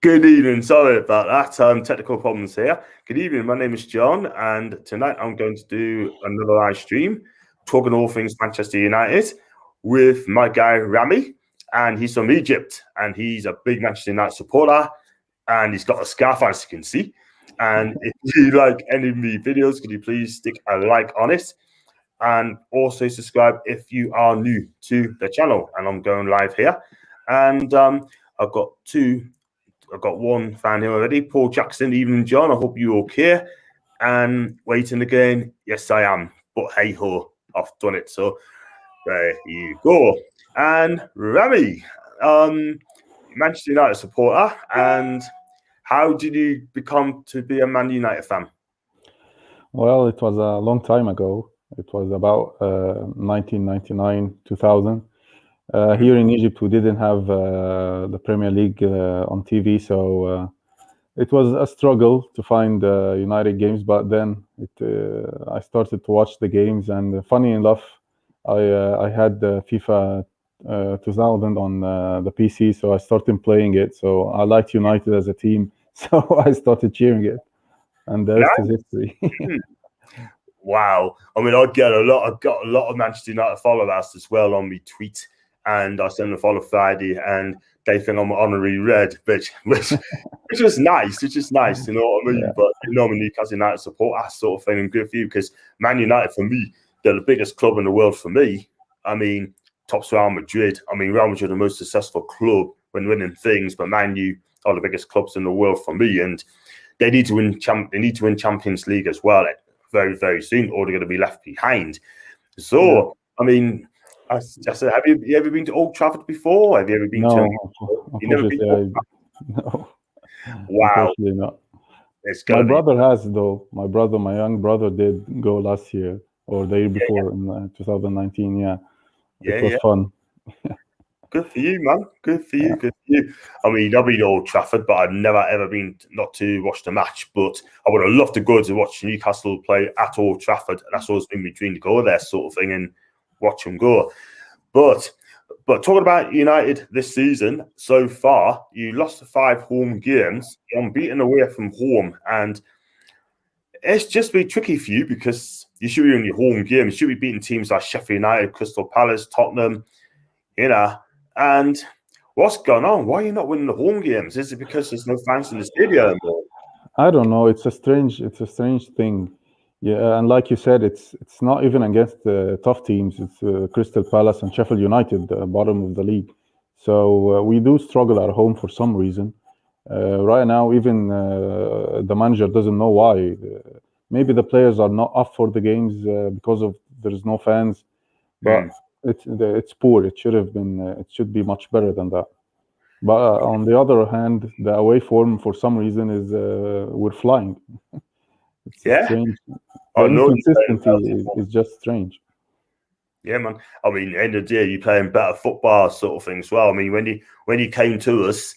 Good evening. Sorry about that. Technical problems here. Good evening. My name is John, and tonight I'm going to do another live stream talking all things Manchester United with my guy Rami, and he's from Egypt, and he's a big Manchester United supporter, and he's got a scarf, as you can see. And if you like any of my videos, could you please stick a like on it, and also subscribe if you are new to the channel. And I'm going live here, and I've got one fan here already, Paul Jackson. Evening, John. I hope you're okay. And waiting again. Yes, I am. But hey ho, I've done it. So there you go. And Rami, Manchester United supporter. And how did you become to be a Man United fan? Well, it was a long time ago. It was about 1999, 2000. Here in Egypt, we didn't have the Premier League on TV, so it was a struggle to find United games. But then I started to watch the games, and funny enough, I had FIFA 2000 on the PC, so I started playing it. So I liked United as a team, so I started cheering it, and the rest is history. Wow! I mean, I've got a lot of Manchester United followers as well on me tweet. And I sent them a follow Friday, and they think I'm honorary red, which was nice. It's just nice, you know what I mean? Yeah. But you know, I'm a Newcastle United support, that sort of thing, and good for you, because Man United, for me, they're the biggest club in the world for me. I mean, tops Real Madrid. I mean, Real Madrid are the most successful club when winning things, but Man U are the biggest clubs in the world for me, and they need to win. They need to win Champions League as well, very, very soon, or they're going to be left behind. So, yeah. I mean. I said, have you ever been to Old Trafford before? Have you ever been to? You never been to? No. Wow. Not. My brother has, though. My young brother did go last year or the year before in 2019. Yeah, it was fun. Good for you, man. Good for you. Good for you. I mean, I've been to Old Trafford, but I've never ever been not to watch the match. But I would have loved to go to watch Newcastle play at Old Trafford. That's always been my dream to go there, sort of thing, and watch them go. But talking about United this season, so far, you lost 5 home games. You're unbeaten away from home. And it's just been tricky for you because you should be in your home game. You should be beating teams like Sheffield United, Crystal Palace, Tottenham, you know. And what's going on? Why are you not winning the home games? Is it because there's no fans in the stadium? I don't know. It's a strange thing. Yeah, and like you said, it's not even against the tough teams. It's Crystal Palace and Sheffield United, the bottom of the league. So we do struggle at home for some reason. Right now, even the manager doesn't know why. Maybe the players are not up for the games because of there's no fans. But it's poor. It should have been. It should be much better than that. But on the other hand, the away form for some reason is we're flying. It's strange. The inconsistency is just strange. Yeah, man. I mean, at the end of the day, you're playing better football, sort of thing as well. I mean, when you came to us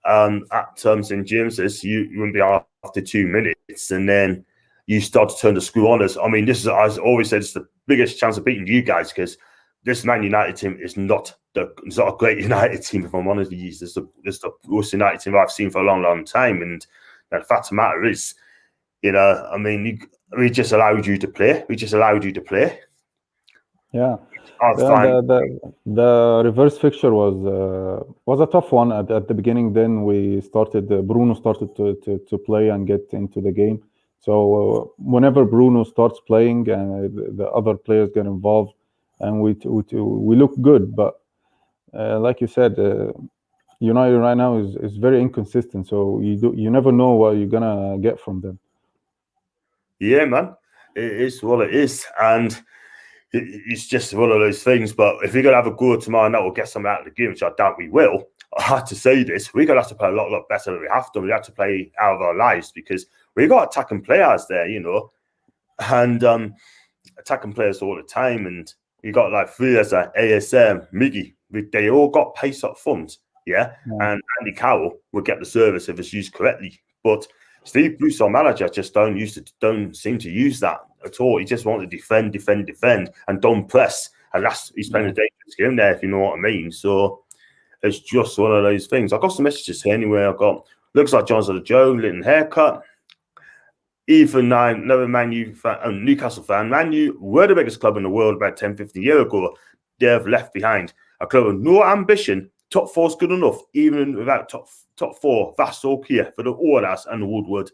at St James's, you wouldn't be after 2 minutes, and then you start to turn the screw on us. I mean, this is, as I always said, it's the biggest chance of beating you guys because this Man United team is not a great United team. If I'm honest with you, it's the worst United team I've seen for a long, long time. And the fact of the matter is, you know, I mean, we just allowed you to play. Yeah. The reverse fixture was a tough one at the beginning. Then we started. Bruno started to play and get into the game. So whenever Bruno starts playing, the other players get involved, and we look good. But like you said, United right now is very inconsistent. So you never know what you're gonna get from them. Yeah, man, it is what it is, and it's just one of those things. But if we're gonna have a go tomorrow night, we'll get something out of the game, which I doubt we will. I had to say this: we're gonna have to play a lot better than we have done. We have to play out of our lives because we got attacking players there, you know, and attacking players all the time. And you got like 3 as a ASM, Miggy. They all got pace up front, yeah. And Andy Carroll will get the service if it's used correctly, but Steve Bruce, our manager, just don't seem to use that at all. He just wants to defend, and don't press. And he's playing a dangerous game there, if you know what I mean. So it's just one of those things. I've got some messages here anyway. I've got Looks like John's had a Joe Linton haircut. Even another Man U fan, Newcastle fan, Man U were the biggest club in the world about 10, 15 years ago. They've left behind a club with no ambition. Top 4 is good enough, even without top 4. That's okay for the Oilers and the Woodward.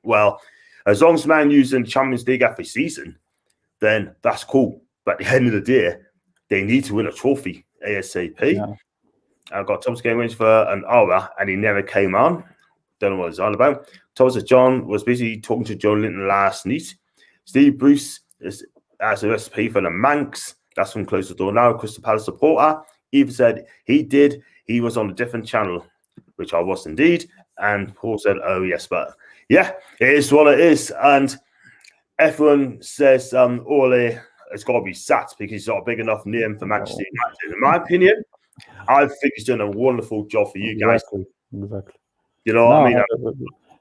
Well, as long as Man U's in the Champions League every season, then that's cool. But at the end of the day, they need to win a trophy ASAP. Yeah. I got Thomas game wins for an hour, and he never came on. Don't know what it's all about. Thomas said John was busy talking to Joe Linton last night. Steve Bruce has a recipe for the Manx. That's from Close the Door Now, Crystal Palace supporter. Even said he did. He was on a different channel, which I was indeed. And Paul said, oh, yes, but yeah, it is what it is. And everyone says Ole has got to be sacked because he's not a big enough name for Manchester United. In my opinion, I think he's done a wonderful job for you guys. Exactly. You know what I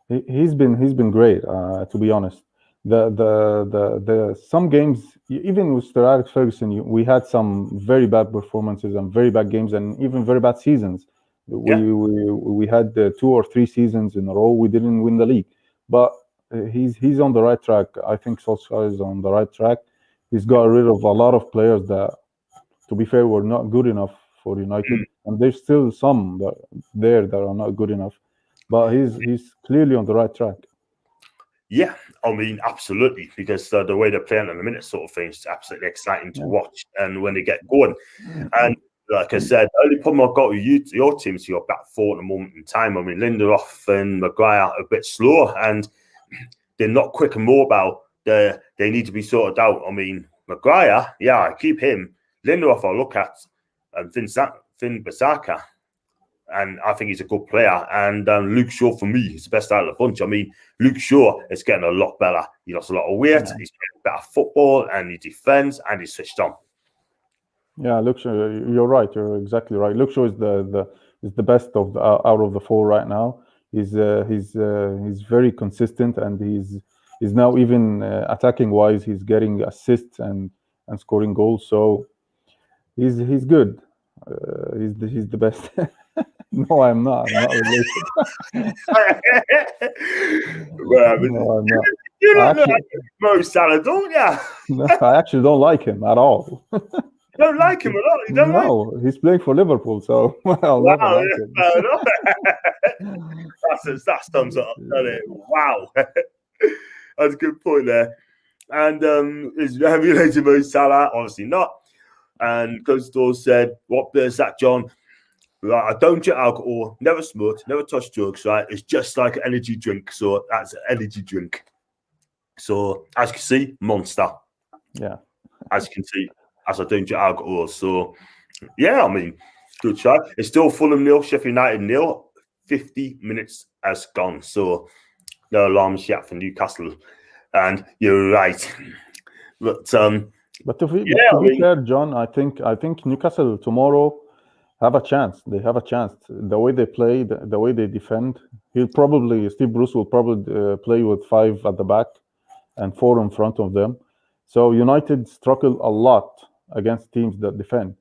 mean? He's been great, to be honest. The some games, even with Sir Alex Ferguson, we had some very bad performances and very bad games and even very bad seasons. We had 2 or 3 seasons in a row we didn't win the league, but he's on the right track. I think Solskjaer is on the right track. He's got rid of a lot of players that, to be fair, were not good enough for United, and there's still some that are not good enough. But he's clearly on the right track. Yeah, I mean, absolutely, because the way they're playing in the minute sort of thing is absolutely exciting to watch. And when they get going, and like I said, the only problem I've got with your team is your back 4 at the moment in time. I mean, Lindelof and Maguire are a bit slow, and they're not quick and mobile. They need to be sorted out. I mean, Maguire, yeah, I keep him. Lindelof, I look at, and Finn Bissaka. And I think he's a good player. And Luke Shaw, for me, is the best out of the bunch. I mean, Luke Shaw is getting a lot better. He lost a lot of weight. Yeah. He's playing better football, and he defends, and he's switched on. Yeah, Luke Shaw, you're right. You're exactly right. Luke Shaw is the best of out of the 4 right now. He's very consistent, and he's now even attacking wise. He's getting assists and scoring goals. So he's good. He's the best. No, I'm not. I'm not related. Well, no, I'm not. You don't know Mo Salah, don't you? No, I actually don't like him at all. You don't like him at all? You don't like he's playing for Liverpool, so I'll never like him. That's thumbs up. Wow. That's a good point there. And have you related Mo Salah? Obviously not. And Ghost Door said, what is that, John? Right, I don't drink alcohol, never smoked, never touched drugs, right? It's just like an energy drink. So that's an energy drink. So as you can see, Monster. Yeah. As you can see, as I don't drink alcohol. So yeah, I mean, good try. It's still Fulham 0, Sheffield United 0. 50 minutes has gone. So no alarms yet for Newcastle. And you're right. But to be fair, John, I think Newcastle tomorrow have a chance. They have a chance. The way they play, the way they defend. Steve Bruce will probably play with 5 at the back and 4 in front of them. So United struggle a lot against teams that defend.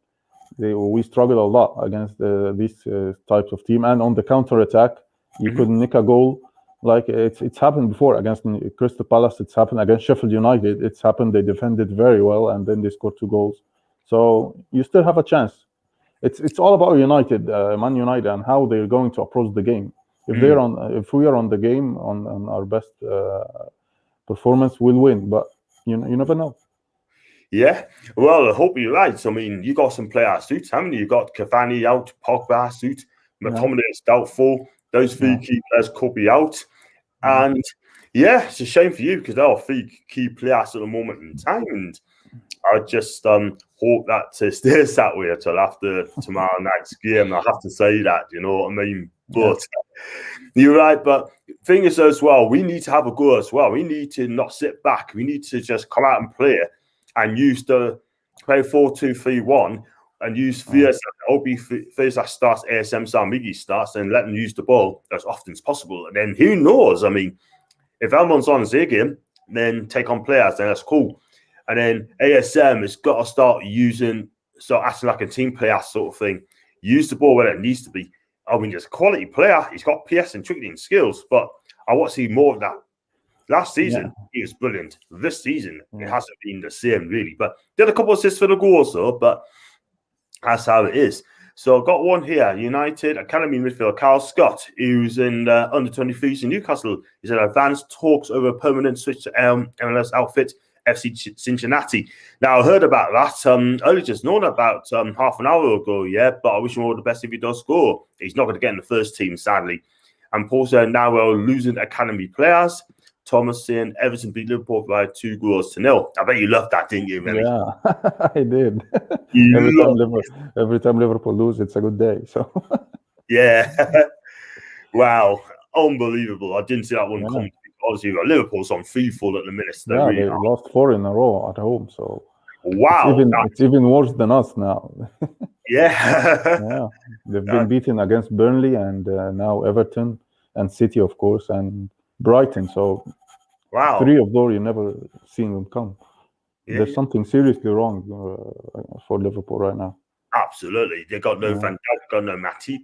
We struggle a lot against these types of team. And on the counter attack, you could nick a goal. Like it's happened before against Crystal Palace. It's happened against Sheffield United. It's happened. They defended very well, and then they scored 2 goals. So you still have a chance. It's all about United, Man United, and how they're going to approach the game. If we are on the game on our best performance, we'll win. But you never know. Yeah, well, I hope you're right. I mean, you got some player suits, haven't you? You got Cavani out, Pogba suit, McTominay is doubtful. Those 3 key players could be out, and it's a shame for you because they're 3 key players at the moment in time. And I just hope that stays that way until after tomorrow night's game. I have to say that, you know what I mean? But you're right. But thing is as well, we need to have a go as well. We need to not sit back. We need to just come out and play and use the play 4-2-3-1 and use Fiers. Hope Fiers starts, ASM Salmigi starts, and let them use the ball as often as possible. And then who knows? I mean, if Elmon's on his A game, then take on players, then that's cool. And then ASM has got to start acting like a team player sort of thing. Use the ball where it needs to be. I mean, he's a quality player. He's got PS and tricking skills, but I want to see more of that. Last season, he was brilliant. This season, it hasn't been the same, really. But did a couple of assists for the goals, though, but that's how it is. So I've got one here. United Academy midfielder Carl Scott, who's in the under-23s in Newcastle. He's in advanced talks over a permanent switch to MLS outfit FC Cincinnati. Now, I heard about that. Only just known about half an hour ago, but I wish him all the best if he does score. He's not going to get in the first team, sadly. And Paul now we're losing academy players. Thomas saying Everton beat Liverpool by 2-0. I bet you loved that, didn't you, Remy? Yeah, I did. Every time Liverpool lose, it's a good day. So yeah. Wow. Unbelievable. I didn't see that one coming. Obviously, Liverpool's on free fall at the minute. So they lost 4 in a row at home. So wow. It's even worse than us now. Yeah. They've been beaten against Burnley and now Everton and City, of course, and Brighton. So wow. 3 of those you never seen them come. There's something seriously wrong for Liverpool right now. Absolutely. They got no Van Dijk, got no Matip.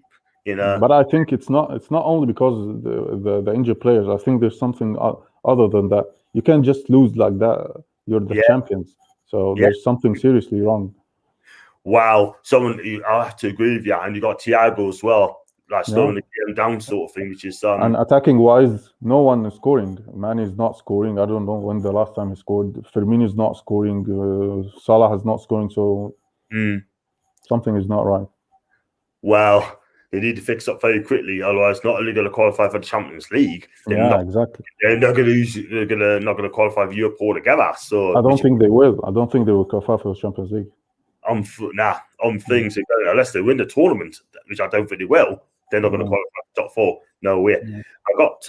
But I think it's not only because of the injured players. I think there's something other than that. You can't just lose like that. You're the champions. So there's something seriously wrong. Wow. I have to agree with you. And you got Thiago as well. Like slowing the game down sort of thing, which is and attacking wise, no one is scoring. Man is not scoring. I don't know when the last time he scored. Firmino is not scoring. Salah is not scoring. So something is not right. Well, they need to fix up very quickly. Otherwise, not only going to qualify for the Champions League, exactly. They're not going to not going to qualify for Europe altogether. So I don't think they will. I don't think they will qualify for the Champions League. On things unless they win the tournament, which I don't think they will. They're not going to qualify for top 4. No way. I've got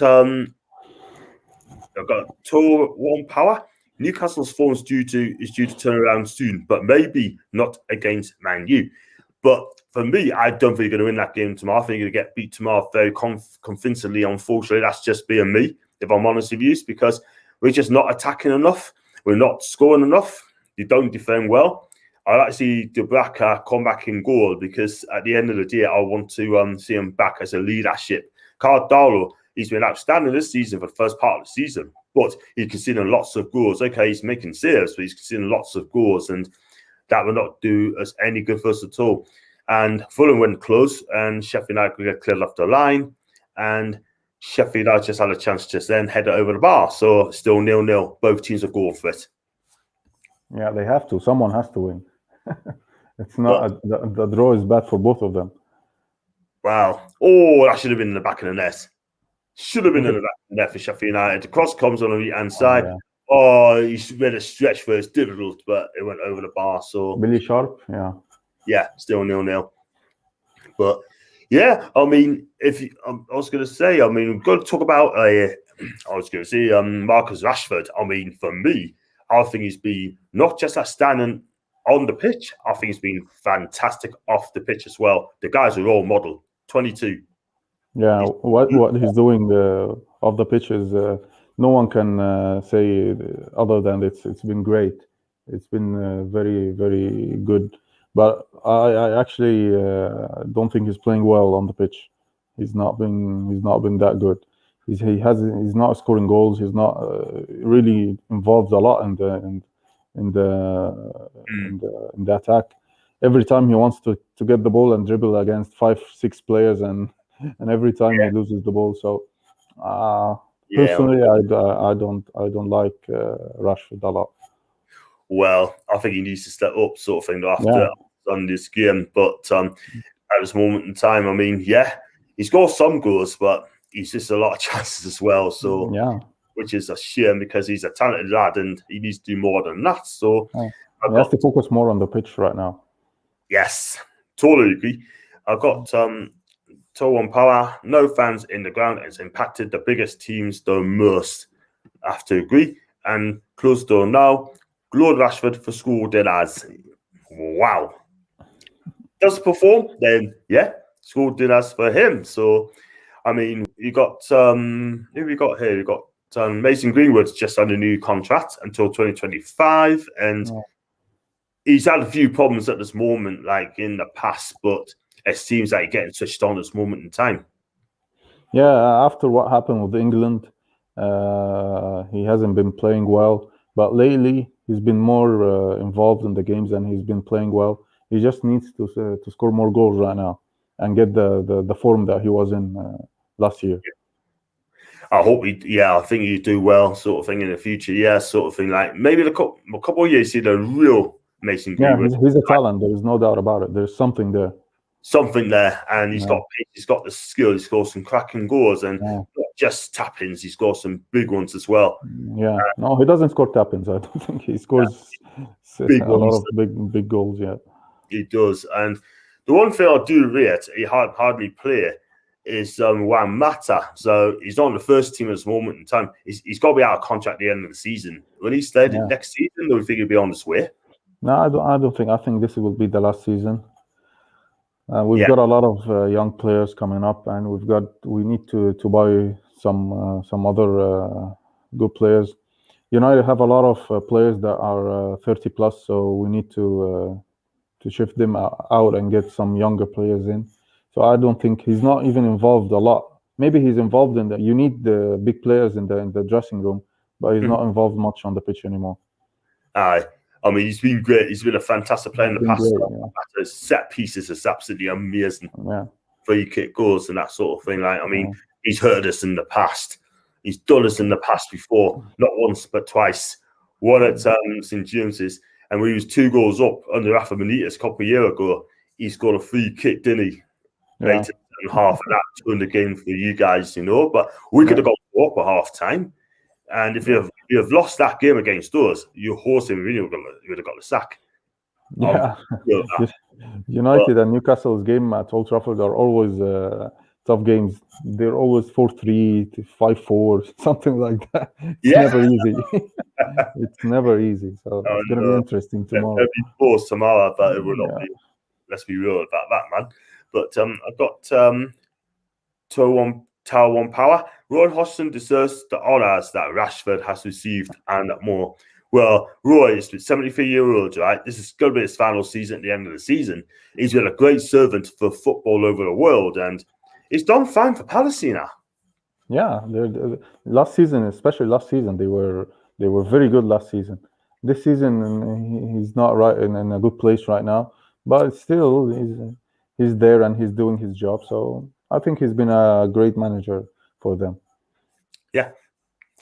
2-1 power. Newcastle's form is due to turn around soon, but maybe not against Man U. But for me, I don't think they're going to win that game tomorrow. I think they're going to get beat tomorrow very convincingly. Unfortunately, that's just being me, if I'm honest with you, because we're just not attacking enough. We're not scoring enough. You don't defend well. I like to see Dubravka come back in goal because at the end of the day, I want to see him back as a leadership. Cardano, he's been outstanding this season for the first part of the season, but he's conceding lots of goals. Okay, he's making saves, but he's conceding lots of goals, and that will not do us any good for us at all. And Fulham went close, and Sheffield United got cleared off the line, and Sheffield United just had a chance to then head it over the bar. So still 0-0. Both teams are going for it. Yeah, they have to. Someone has to win. It's not the draw is bad for both of them. Wow. Oh, that should have been in the back of the net. Should have been in the back of the net for Sheffield United. The cross comes on the right-hand side. He made a stretch for it's difficult, but it went over the bar. So Billy Sharp, still 0-0. But yeah, I mean, I was going to say, I mean, we've got to talk about. Marcus Rashford. I mean, for me, I think he's been not just outstanding on the pitch. I think he's been fantastic off the pitch as well. The guy's a role model. 22. Yeah, what he's doing off the pitch is no one can say other than it's been great. It's been very, very good. But I actually don't think he's playing well on the pitch. He's not been that good. He's not scoring goals. He's not really involved a lot in the attack. Every time he wants to get the ball and dribble against 5-6 players, and every time he loses the ball. So personally, I don't like Rashford a lot. Well, I think he needs to step up, sort of thing, after on this game. But at this moment in time, I mean, he's got some goals, but he's just a lot of chances as well. So which is a shame because he's a talented lad and he needs to do more than that. So he has to focus more on the pitch right now. Yes, totally agree. I've got 2-1 power. No fans in the ground. It's impacted the biggest teams the most. I have to agree. And close door now. Lord Rashford for school dinners. Wow. Does perform, then school dinners for him. So, I mean, you got who we got here? We got Mason Greenwood's just under new contract until 2025, and he's had a few problems at this moment, like in the past, but it seems like getting switched on at this moment in time. Yeah, after what happened with England, he hasn't been playing well. But lately, he's been more involved in the games and he's been playing well. He just needs to score more goals right now and get the form that he was in last year. I hope I think you do well, sort of thing in the future. Yeah, sort of thing. Like maybe a couple of years, see the real Mason Greenwood. Yeah, he's a talent. There is no doubt about it. There's something there. Something there, and he's got pace, he's got the skill. He scores some cracking goals, and not just tap-ins. He scores some big ones as well. Yeah, no, he doesn't score tap-ins. I don't think he scores big a lot of big goals. Yeah, he does. And the one thing I do rate, he hardly play, is Juan Mata. So he's not on the first team at this moment in time. He's got to be out of contract at the end of the season. When he's there next season, do we think he'll be on his way? No, I don't think. I think this will be the last season. We've got a lot of young players coming up, and we need to buy some other good players. United have a lot of players that are 30 plus, so we need to shift them out and get some younger players in. So I don't think he's not even involved a lot. Maybe he's involved in you need the big players in the dressing room, but he's not involved much on the pitch anymore. Aye. I mean, he's been great. He's been a fantastic player in the past. His set pieces is absolutely amazing. Yeah. Free kick goals and that sort of thing. Like, I mean, he's hurt us in the past. He's done us in the past before, not once but twice. One at St James's, and when he was 2 goals up under Rafa Benitez a couple of years ago, he scored a free kick, didn't he? Later in half, and that turned the game for you guys, you know. But we could have got up at half time. And if you have lost that game against us, you Jose Mourinho would have got the sack. Yeah, United and Newcastle's game at Old Trafford are always tough games. They're always 4-3 to 5-4, something like that. It's never easy. It's never easy. So it's going to be interesting tomorrow. It'll be close tomorrow, but it will not be. Let's be real about that, man. But I've got 201 Tower 1 power. Roy Hodgson deserves the honours that Rashford has received and more. Well, Roy is 73-year-old, right? This is going to be his final season at the end of the season. He's been a great servant for football over the world, and he's done fine for Palestina. Yeah, last season, especially last season, they were very good last season. This season, he's not right in a good place right now, but still, he's there and he's doing his job. So I think he's been a great manager for them. Yeah,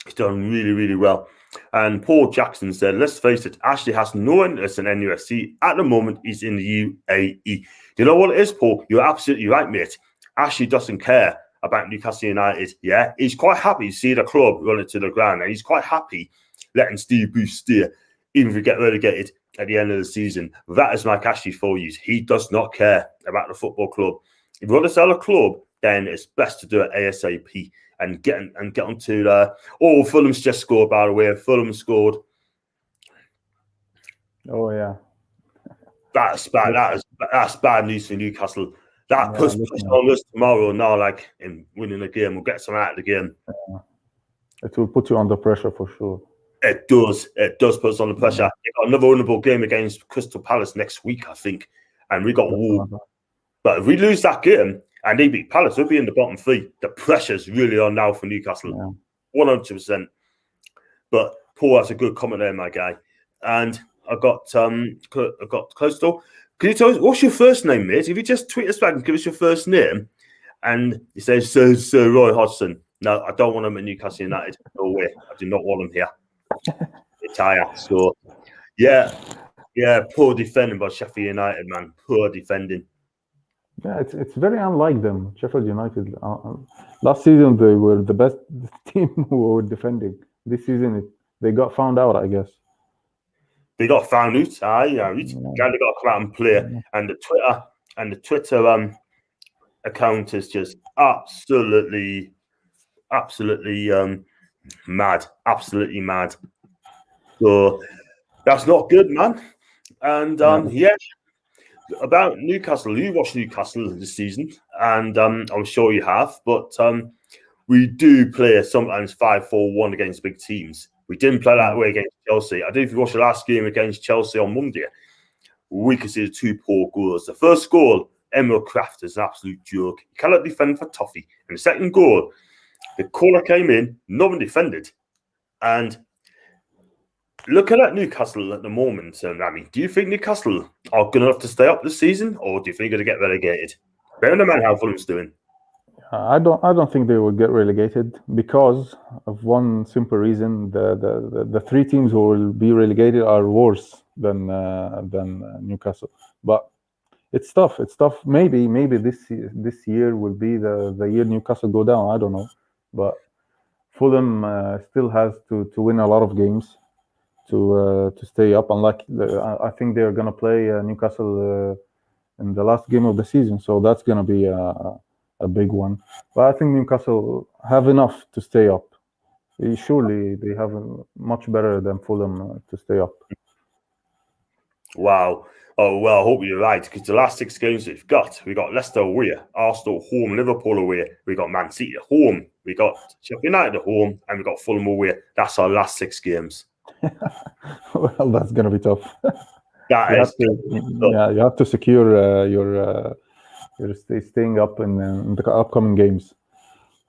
he's done really, really well. And Paul Jackson said, let's face it, Ashley has no interest in NUFC. At the moment, he's in the UAE. You know what it is, Paul? You're absolutely right, mate. Ashley doesn't care about Newcastle United. Yeah, he's quite happy to see the club run it to the ground. And he's quite happy letting Steve Bruce steer, even if we get relegated at the end of the season. That is Mike Ashley for you. He does not care about the football club. If you want to sell a club, then it's best to do it ASAP and get onto the. Oh, Fulham's just scored, by the way. Fulham scored. Oh yeah, that's bad. That's bad news for Newcastle. That puts on us tomorrow. Now, like in winning the game, we'll get some out of the game. It will put you under pressure for sure. It does. It does put us under pressure. We've got another winnable game against Crystal Palace next week, I think, and we got Wolves. But if we lose that game and they beat Palace, we'll be in the bottom 3. The pressure's really on now for Newcastle, 100%. But Paul has a good comment there, my guy. And I got Coastal. Can you tell us what's your first name, mate? If you just tweet us back and give us your first name, and he says Sir Roy Hodgson. No, I don't want him at Newcastle United. No way. I do not want him here. Retire. So, yeah, poor defending by Sheffield United, man. Poor defending. Yeah, it's very unlike them. Sheffield United. Last season they were the best team who were defending. This season they got found out, I guess. They got found out. Kind of got to come out and play. And the Twitter account is just absolutely mad. Absolutely mad. So that's not good, man. And about Newcastle, you watched Newcastle this season, and I'm sure you have, but we do play sometimes 5-4-1 against big teams. We didn't play that way against Chelsea. I don't know if you watched the last game against Chelsea on Monday. We could see the 2 poor goals. The first goal, Emil Kraft is an absolute joke. You cannot defend for Toffee. In the second goal, the corner came in, no one defended. And looking at Newcastle at the moment, Rami, do you think Newcastle are good enough to stay up this season, or do you think they're going to get relegated? Bearing in mind how Fulham's doing. I don't think they will get relegated because of one simple reason: the three teams who will be relegated are worse than Newcastle. But it's tough. It's tough. Maybe this year will be the year Newcastle go down. I don't know, but Fulham still has to win a lot of games to stay up. Unlike I think they're gonna play Newcastle in the last game of the season, so that's gonna be a big one. But I think Newcastle have enough to stay up. Surely they have much better than Fulham to stay up. Wow. Oh, well, I hope you're right, because the last 6 games we got Leicester away, Arsenal home, Liverpool away, we got Man City at home, we got Sheffield United at home, and we got Fulham away. That's our last 6 games. Well, that's going to be tough. You have to secure your staying up in the upcoming games.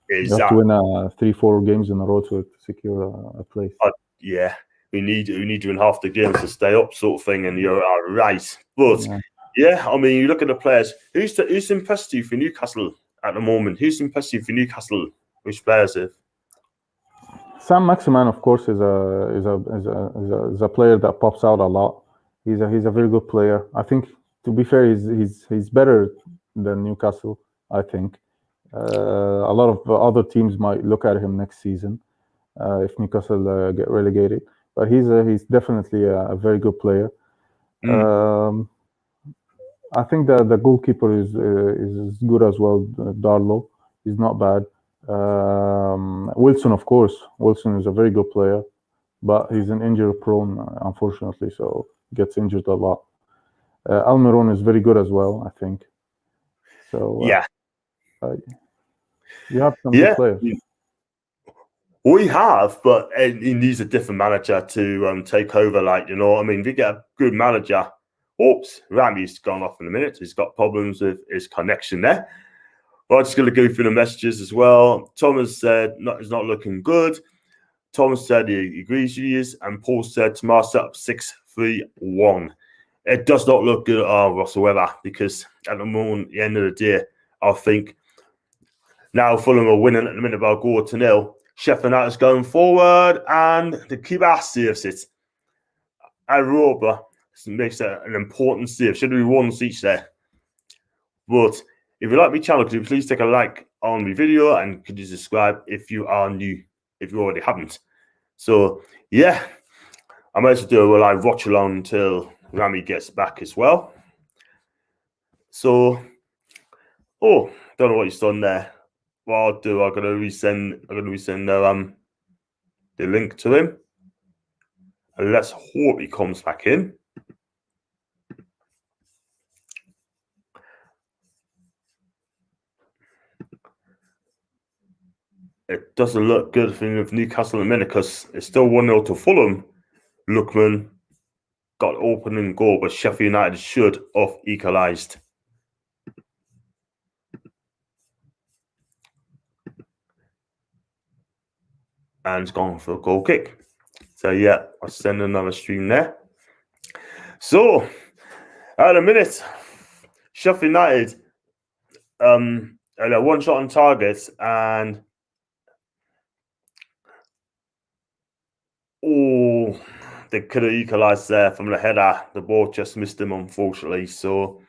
Exactly. You have to win 3-4 games in a row to secure a place. Yeah. We need to win half the games to stay up, sort of thing, and you're right. But I mean, you look at the players. Who's impressed you for Newcastle at the moment? Who's impressed you for Newcastle? Which players have? Sam Maximan, of course, is a player that pops out a lot. He's a very good player. I think, to be fair, he's better than Newcastle. I think a lot of other teams might look at him next season if Newcastle get relegated. But he's definitely a very good player. I think the goalkeeper is good as well. Darlow, he's not bad. Wilson, of course, Wilson is a very good player, but he's an injury prone, unfortunately, so gets injured a lot. Almiron is very good as well, I think. So you have some good players. We have, but he needs a different manager to take over. Like, you know what I mean? If you get a good manager, oops, Rami's gone off in a minute. He's got problems with his connection there. Well, I'm just going to go through the messages as well. Thomas said, it's not looking good. Thomas said he agrees with you. And Paul said, tomorrow's up 6-3-1. It does not look good at all whatsoever, because at the moment, at the end of the day, I think now Fulham are winning at the minute by 1-0. Sheffield United's going forward, and the keeper saves it. Aroba makes an important save. Should be 1 each there. But if you like my channel, could you please take a like on my video, and could you subscribe if you are new, if you already haven't. So, yeah, I might as well do a live watch along until Rami gets back as well. So, don't know what he's done there. What I'll do, I'm gonna resend the link to him, and let's hope he comes back in. It doesn't look good for Newcastle in a minute, because it's still 1-0 to Fulham. Lookman got opening goal, but Sheffield United should have equalised. And it's gone for a goal kick. So, yeah, I'll send another stream there. So, at a minute, Sheffield United, one shot on target, and they could have equalised there from the header. The ball just missed him, unfortunately. So,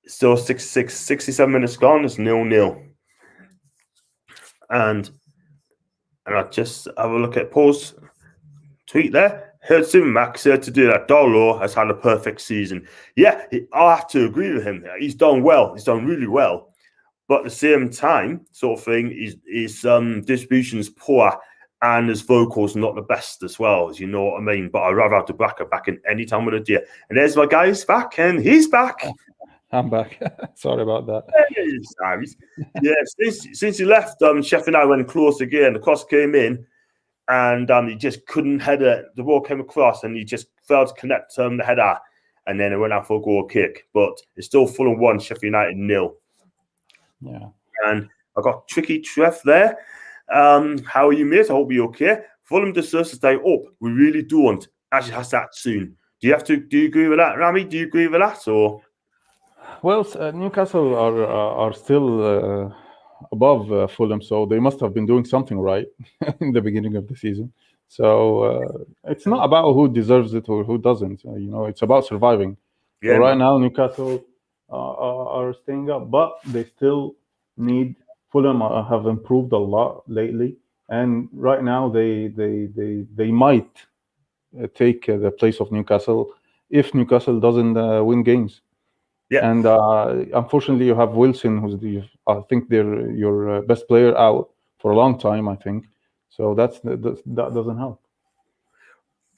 still 67 minutes gone. It's 0-0. And I just have a look at Paul's tweet there. Heard Supermax said to do that. Darlow has had a perfect season. Yeah, I have to agree with him. He's done well. He's done really well. But at the same time, sort of thing, his distribution is poor, and his vocals not the best as well, as you know what I mean. But I'd rather have the back in any time of the day. And there's my guy, he's back, and he's back. I'm back. Sorry about that. Yeah, since he left, Sheffield United went close again. The cross came in, and he just couldn't header. The ball came across, and he just failed to connect the header. and then it went out for a goal kick. But it's still Fulham 1, Sheffield United 0. Yeah. And I got tricky Trev there. How are you, mate? I hope you're okay. Fulham deserves to stay up. We really don't. Actually, has that soon. Do you agree with that, Rami? Do you agree with that, or? Well, Newcastle are still above Fulham, so they must have been doing something right in the beginning of the season. So it's not about who deserves it or who doesn't. It's about surviving. So Yeah, right man. now, Newcastle are staying up, but they still need. Fulham have improved a lot lately, and right now they might take the place of Newcastle if Newcastle doesn't win games. Yeah. And unfortunately, you have Wilson, who's I think they're your best player out for a long time. I think so. That doesn't help.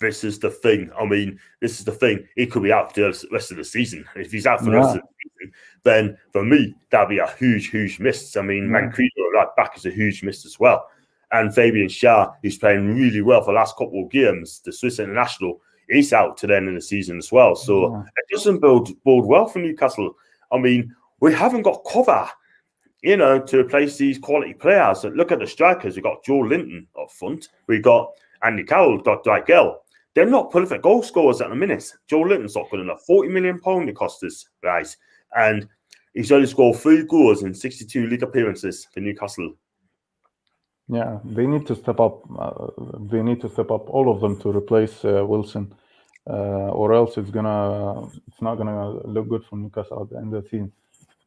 This is the thing. I mean, this is the thing. He could be out for the rest of the season. If he's out for the rest of the season, then for me, that'd be a huge, huge miss. I mean, Mancuso right back is a huge miss as well. And Fabian Schär, who's playing really well for the last couple of games, the Swiss international, he's out to the end of the season as well. So it doesn't bode well for Newcastle. I mean, we haven't got cover, to replace these quality players. Look at the strikers. We've got Joe Linton up front. We've got Andy Carroll, got Dygel. They're not prolific goal scorers at the minute. Joe Linton's not good enough. £40 million it cost us, guys. And he's only scored 3 goals in 62 league appearances for Newcastle. Yeah, they need to step up. They need to step up, all of them, to replace Wilson, or else it's not gonna look good for Newcastle at the end of the season.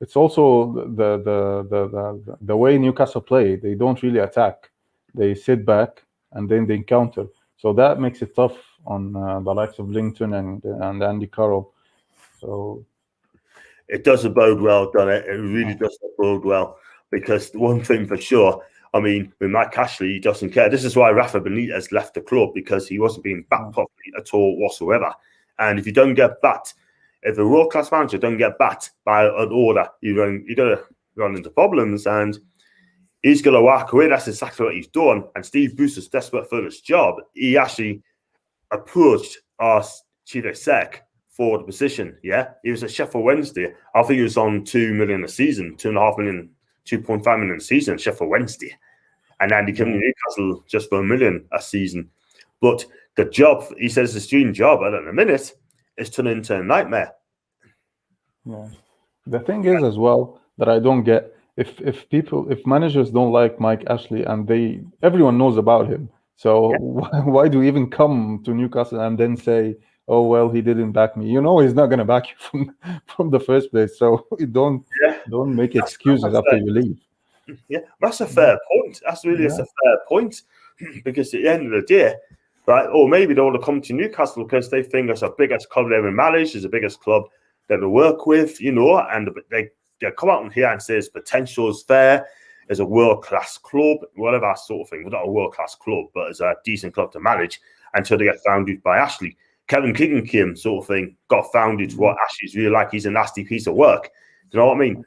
It's also the way Newcastle play. They don't really attack. They sit back and then they counter. So that makes it tough on the likes of Linton and Andy Carroll. So it doesn't bode well, doesn't it? It really doesn't bode well, because one thing for sure, I mean, with Mike Ashley, he doesn't care. This is why Rafa Benitez left the club, because he wasn't being backed properly at all whatsoever. And if you don't get backed, if a world-class manager don't get backed by an order, you're going to run into problems, and he's going to walk away. That's exactly what he's done. And Steve Bruce is desperate for this job. He actually approached our chief exec for the position. Yeah, he was at Sheffield Wednesday. I think he was on $2 million a season, 2.5 million, 2.5 million a season at Sheffield Wednesday, and then he came to Newcastle just for $1 million a season. But the job, he says, the dream job at the minute is turning into a nightmare. Yeah, the thing is as well that I don't get, if managers don't like Mike Ashley and everyone knows about him, so why do you even come to Newcastle and then say, oh well, he didn't back me? He's not going to back you from the first place. So don't make excuses after you leave. Yeah, that's a fair point. That's really a fair point, because at the end of the day, right? Or maybe they want to come to Newcastle because they think it's the biggest club they've ever managed, it's the biggest club that they work with, and they come out in here and say potential is there, as a world-class club, whatever sort of thing. Well, not a world-class club, but as a decent club to manage until they get founded by Ashley. Kevin Keegan came, sort of thing, got founded what Ashley's really like. He's a nasty piece of work. Do you know what I mean?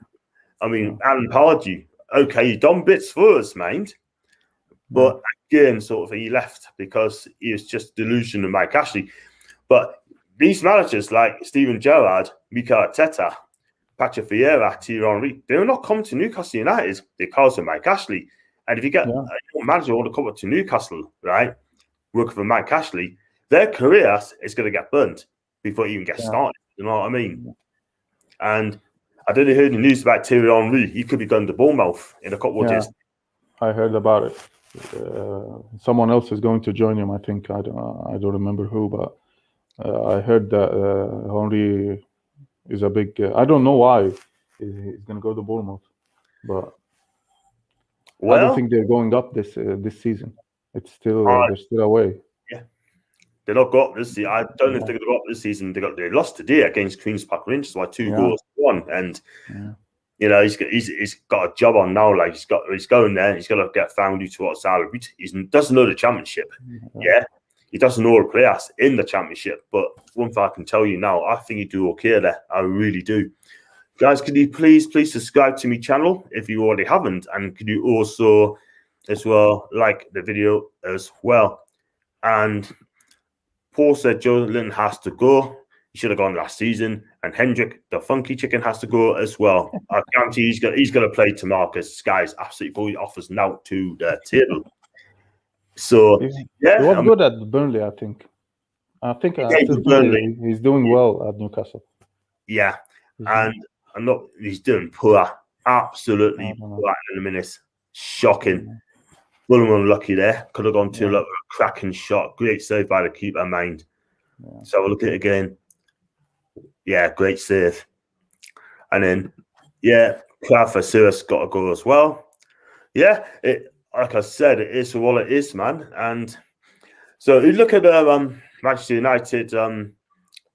I mean, Alan Pardew, okay, he done bits for us, mind. But again, sort of thing, he left because he was just delusional of Mike Ashley. But these managers like Steven Gerrard, Mikel Arteta, Patrick Vieira, Thierry Henry, they will not come to Newcastle United because of Mike Ashley. And if you get a manager want to come up to Newcastle, right, working for Mike Ashley, their career is going to get burnt before you even get started. You know what I mean? And I don't know if you heard the news about Thierry Henry. He could be going to Bournemouth in a couple of days. I heard about it. Someone else is going to join him, I think. I don't remember who, but I heard that Henry is a big. I don't know why he's going to go to Bournemouth, but I don't think they're going up this season. It's still they're still away. Yeah, they're not got this season. I don't know if they're going to go up this season. They lost today against Queens Park Rangers by 2 goals to 1, and he's got a job on now. Like he's going there. He's got to get founded to what salary. He doesn't know the championship. He doesn't know the players in the championship. But one thing I can tell you now, I think you do okay there. I really do. Guys, could you please subscribe to my channel if you already haven't, and could you also as well like the video as well? And Paul said Joe Linton has to go. He should have gone last season. And Hendrick, the funky chicken, has to go as well. I guarantee he's going to play tomorrow because Sky is absolutely offers now to the table. So yeah, he was good at Burnley, I think. I still think he's doing well at Newcastle. Yeah, and I'm not. He's doing poor, absolutely poor in a minute. Shocking. Fulham unlucky there. Could have gone to a cracking shot. Great save by the keeper, mind. So we'll look at it again. Yeah, great save. And then, Crawford-Sirius got a goal as well. Yeah, like I said, it is what it is, man. And so you look at Manchester United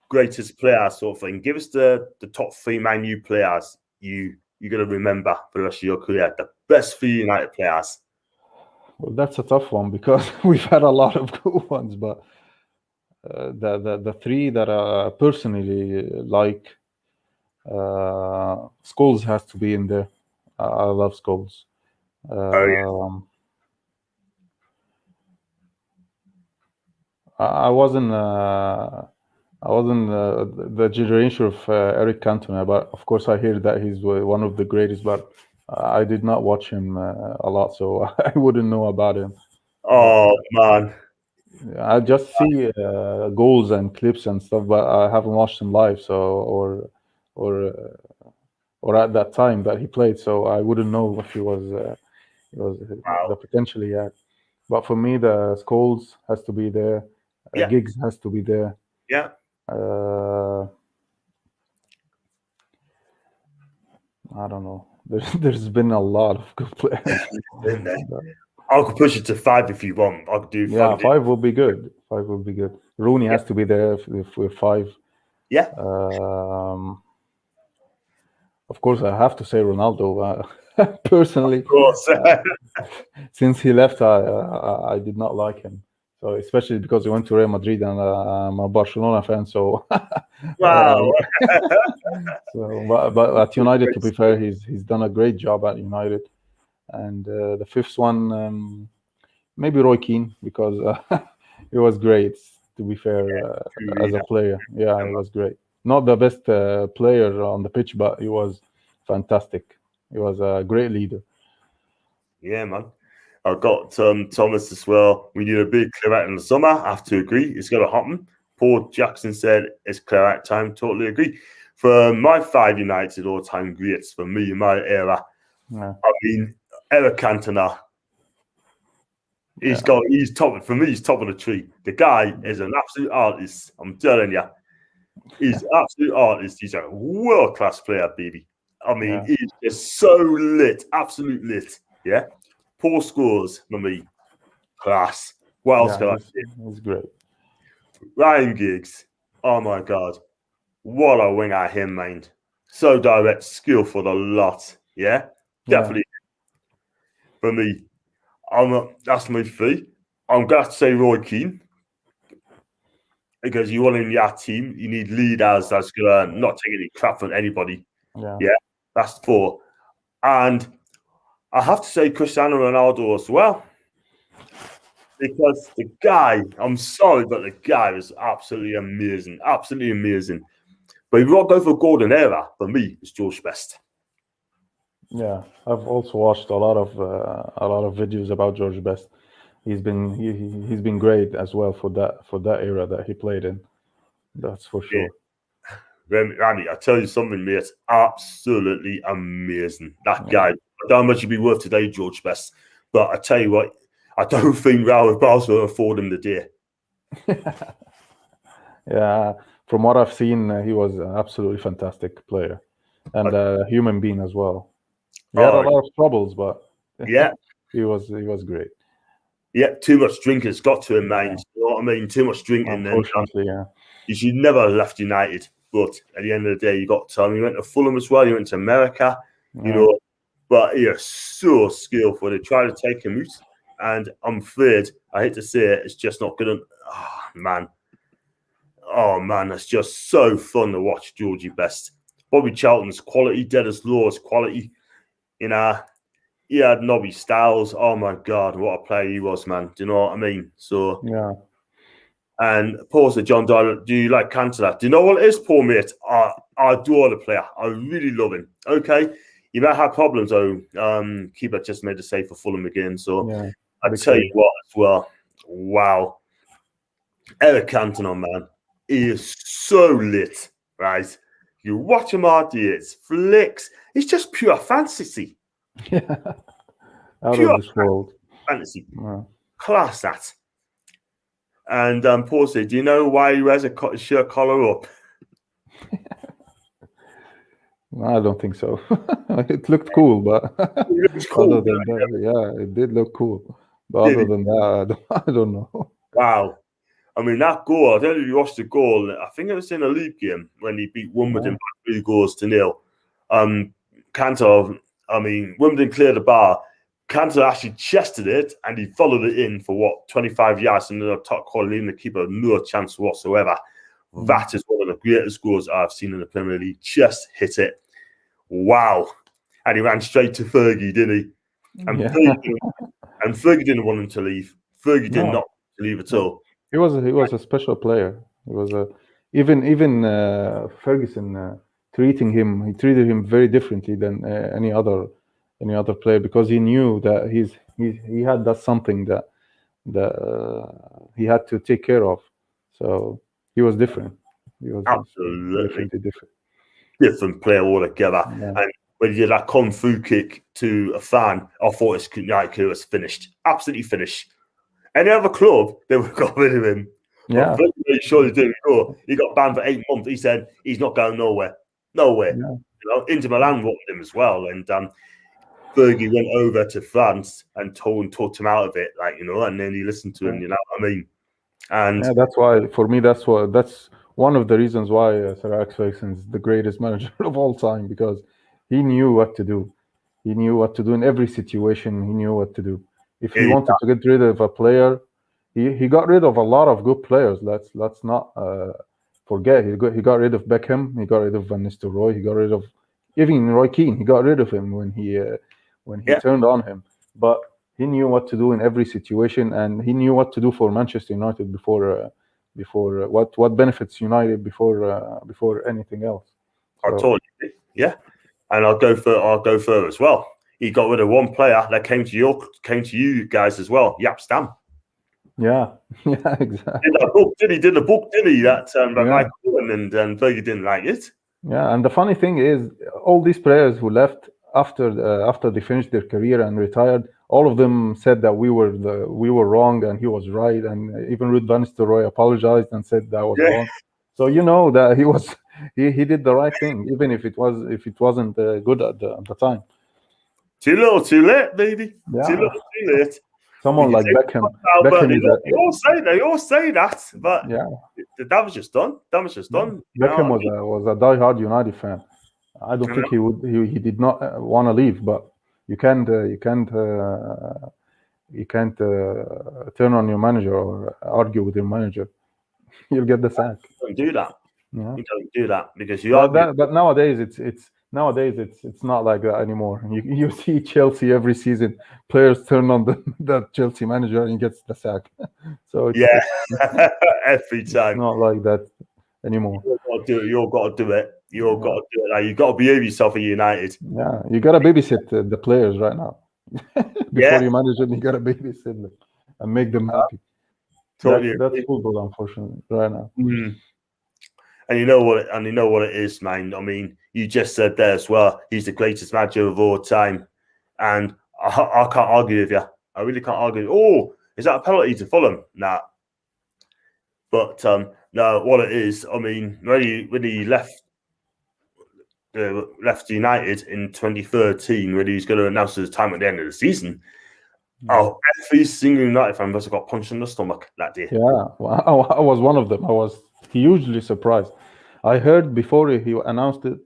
greatest player sort of thing. Give us the top 3 Man U players you're going to remember for the rest of your career. The best 3 United players. Well, that's a tough one because we've had a lot of good ones, but the 3 that I personally like, Scholes has to be in there. I love Scholes. I wasn't the generation of Eric Cantona, but of course I hear that he's one of the greatest, but I did not watch him a lot, so I wouldn't know about him. Oh, man. I just see goals and clips and stuff, but I haven't watched him live, so or at that time that he played, so I wouldn't know if he was the potential he had. But for me, the Scholes has to be there. Giggs has to be there. Yeah. I don't know. There's been a lot of good players. I could push it to 5 if you want. I could do 5. Yeah, 5 will be good. 5 will be good. Rooney has to be there if we're 5. Yeah. Of course, I have to say Ronaldo. Personally, of course. Since he left, I did not like him. So especially because he went to Real Madrid, and I'm a Barcelona fan. So wow. But at United, to be fair, he's done a great job at United. And the 5th one, maybe Roy Keane, because it was great. To be fair, as a player, it was great. Not the best player on the pitch, but he was fantastic. He was a great leader. Yeah, man. I've got Thomas as well. We need a big clear out in the summer. I have to agree. It's going to happen. Paul Jackson said it's clear out time. Totally agree. For my 5 United all-time greats, for me, in my era, I mean, Eric Cantona. He's top. For me, he's top of the tree. The guy is an absolute artist. I'm telling you. He's an absolute artist. He's a world-class player, baby. I mean, he's just so lit. Absolute lit. Yeah. Paul Scholes, for me, class. What else can I say? He's great. Ryan Giggs, oh my God. What a wing at him, mind. So direct, skillful a lot. Yeah, definitely. For me, that's my 3. I'm going to have to say Roy Keane. Because you want in your team, you need leaders that's going to not take any crap from anybody. Yeah, that's 4. And I have to say Cristiano Ronaldo as well. Because the guy, I'm sorry, but the guy was absolutely amazing. Absolutely amazing. But if you want to go for golden era, for me, it's George Best. Yeah, I've also watched a lot of videos about George Best. He's been great as well for that era that he played in. That's for sure. Rami, I tell you something, mate. It's absolutely amazing. That guy. I don't know how much he'd be worth today, George Best. But I tell you what, I don't think Raul Barca will afford him the day. Yeah, from what I've seen, he was an absolutely fantastic player and a human being as well. He had a lot of troubles, but he was great. Yeah, too much drinking's got to him, man. You know what I mean? Too much drinking. Unfortunately, he should never have left United. But at the end of the day, you got Tom. He went to Fulham as well. He went to America, you know. But he is so skillful. They try to take him out. And I'm afraid, I hate to say it, it's just not good. Oh, man, it's just so fun to watch Georgie Best. Bobby Charlton's quality, Dennis Law's quality. You know, he had Nobby Styles. Oh, my God, what a player he was, man. Do you know what I mean? So, And Paul said, John, do you like Cantona? Do you know what it is, Paul, mate? I adore the player. I really love him. Okay. You might have problems, though. Keeper just made a save for Fulham again. So Yeah, I tell you what, as well. Wow. Eric Cantona, man. He is so lit, right? You watch him out there, it's flicks. It's just pure fantasy. Yeah. Out Pure of this world. fantasy. Yeah. Class that. And Paul said, do you know why he wears a shirt collar up? I don't think so. It looked cool, but It looks cool, other than that, yeah, it did look cool. But other than that, I don't know. Wow. I mean, that goal, I don't know if you watched the goal. I think it was in a league game when he beat Wimbledon by 3-0. Cantor, I mean, Wimbledon cleared the bar. Cantor actually chested it and he followed it in for 25 yards and the top corner, leaving the keeper no chance whatsoever. That is one of the greatest goals I've seen in the Premier League. Just hit it. Wow. And he ran straight to Fergie, didn't he? And, Fergie didn't want him to leave. Fergie did not want him to leave at all. He was a special player. He was even Ferguson treated him very differently than any other player, because he knew that he had that something that he had to take care of. So he was different. He was absolutely different player altogether. Yeah. And when you did that Kung Fu kick to a fan, I thought it was finished. Absolutely finished. Any other club, they would have got rid of him. Yeah. But he surely didn't go. He got banned for 8 months. He said he's not going nowhere. Nowhere. Yeah. You know, Inter Milan wanted him as well. And Fergie went over to France and talked him out of it, and then he listened to him, you know what I mean? And yeah, that's why, for me, that's one of the reasons why Sir Alex Ferguson is the greatest manager of all time, because he knew what to do. He knew what to do in every situation. He knew what to do. If he wanted to get rid of a player, he got rid of a lot of good players. Let's not forget. He got rid of Beckham. He got rid of Van Nistelrooy. He got rid of even Roy Keane. He got rid of him when he turned on him. But he knew what to do in every situation, and he knew what to do for Manchester United before what benefits United before anything else. So, I told you, yeah, and I'll go further as well. He got rid of one player that came to you guys as well, Yap Stam. Yeah, exactly. He did a book, didn't he? That by Michael Owen, and Fergie didn't like it. Yeah, and the funny thing is, all these players who left after they finished their career and retired, all of them said that we were wrong and he was right, and even Ruud van Nistelrooy apologized and said that was wrong. So you know that he did the right thing, even if it wasn't good at the time. Too little, too late, baby. Yeah. Too little, too late. Someone like Beckham. They all say that, but yeah, that was just done. Beckham was a die-hard United fan. I don't think he did not want to leave, but you can't turn on your manager or argue with your manager. You'll get the sack. Don't do that. Yeah. You don't do that because But nowadays it's not like that anymore. You see Chelsea every season, players turn on the Chelsea manager and he gets the sack. So it's, every time. It's not like that anymore. You've got to do it. You've got to do it. You've got to behave yourself at United. Yeah, you got to babysit the players right now. Before you manage them, you got to babysit them and make them happy. Totally that's football, unfortunately, right now. Mm. And you know what it is, man. I mean, you just said there as well, he's the greatest manager of all time. And I can't argue with you. I really can't argue. Oh, is that a penalty to Fulham? Nah. But no, what it is, I mean, when he left United in 2013, when he was going to announce his time at the end of the season, every single United fan must have got punched in the stomach that day. Yeah, well, I was one of them. I was hugely surprised. I heard before he announced it,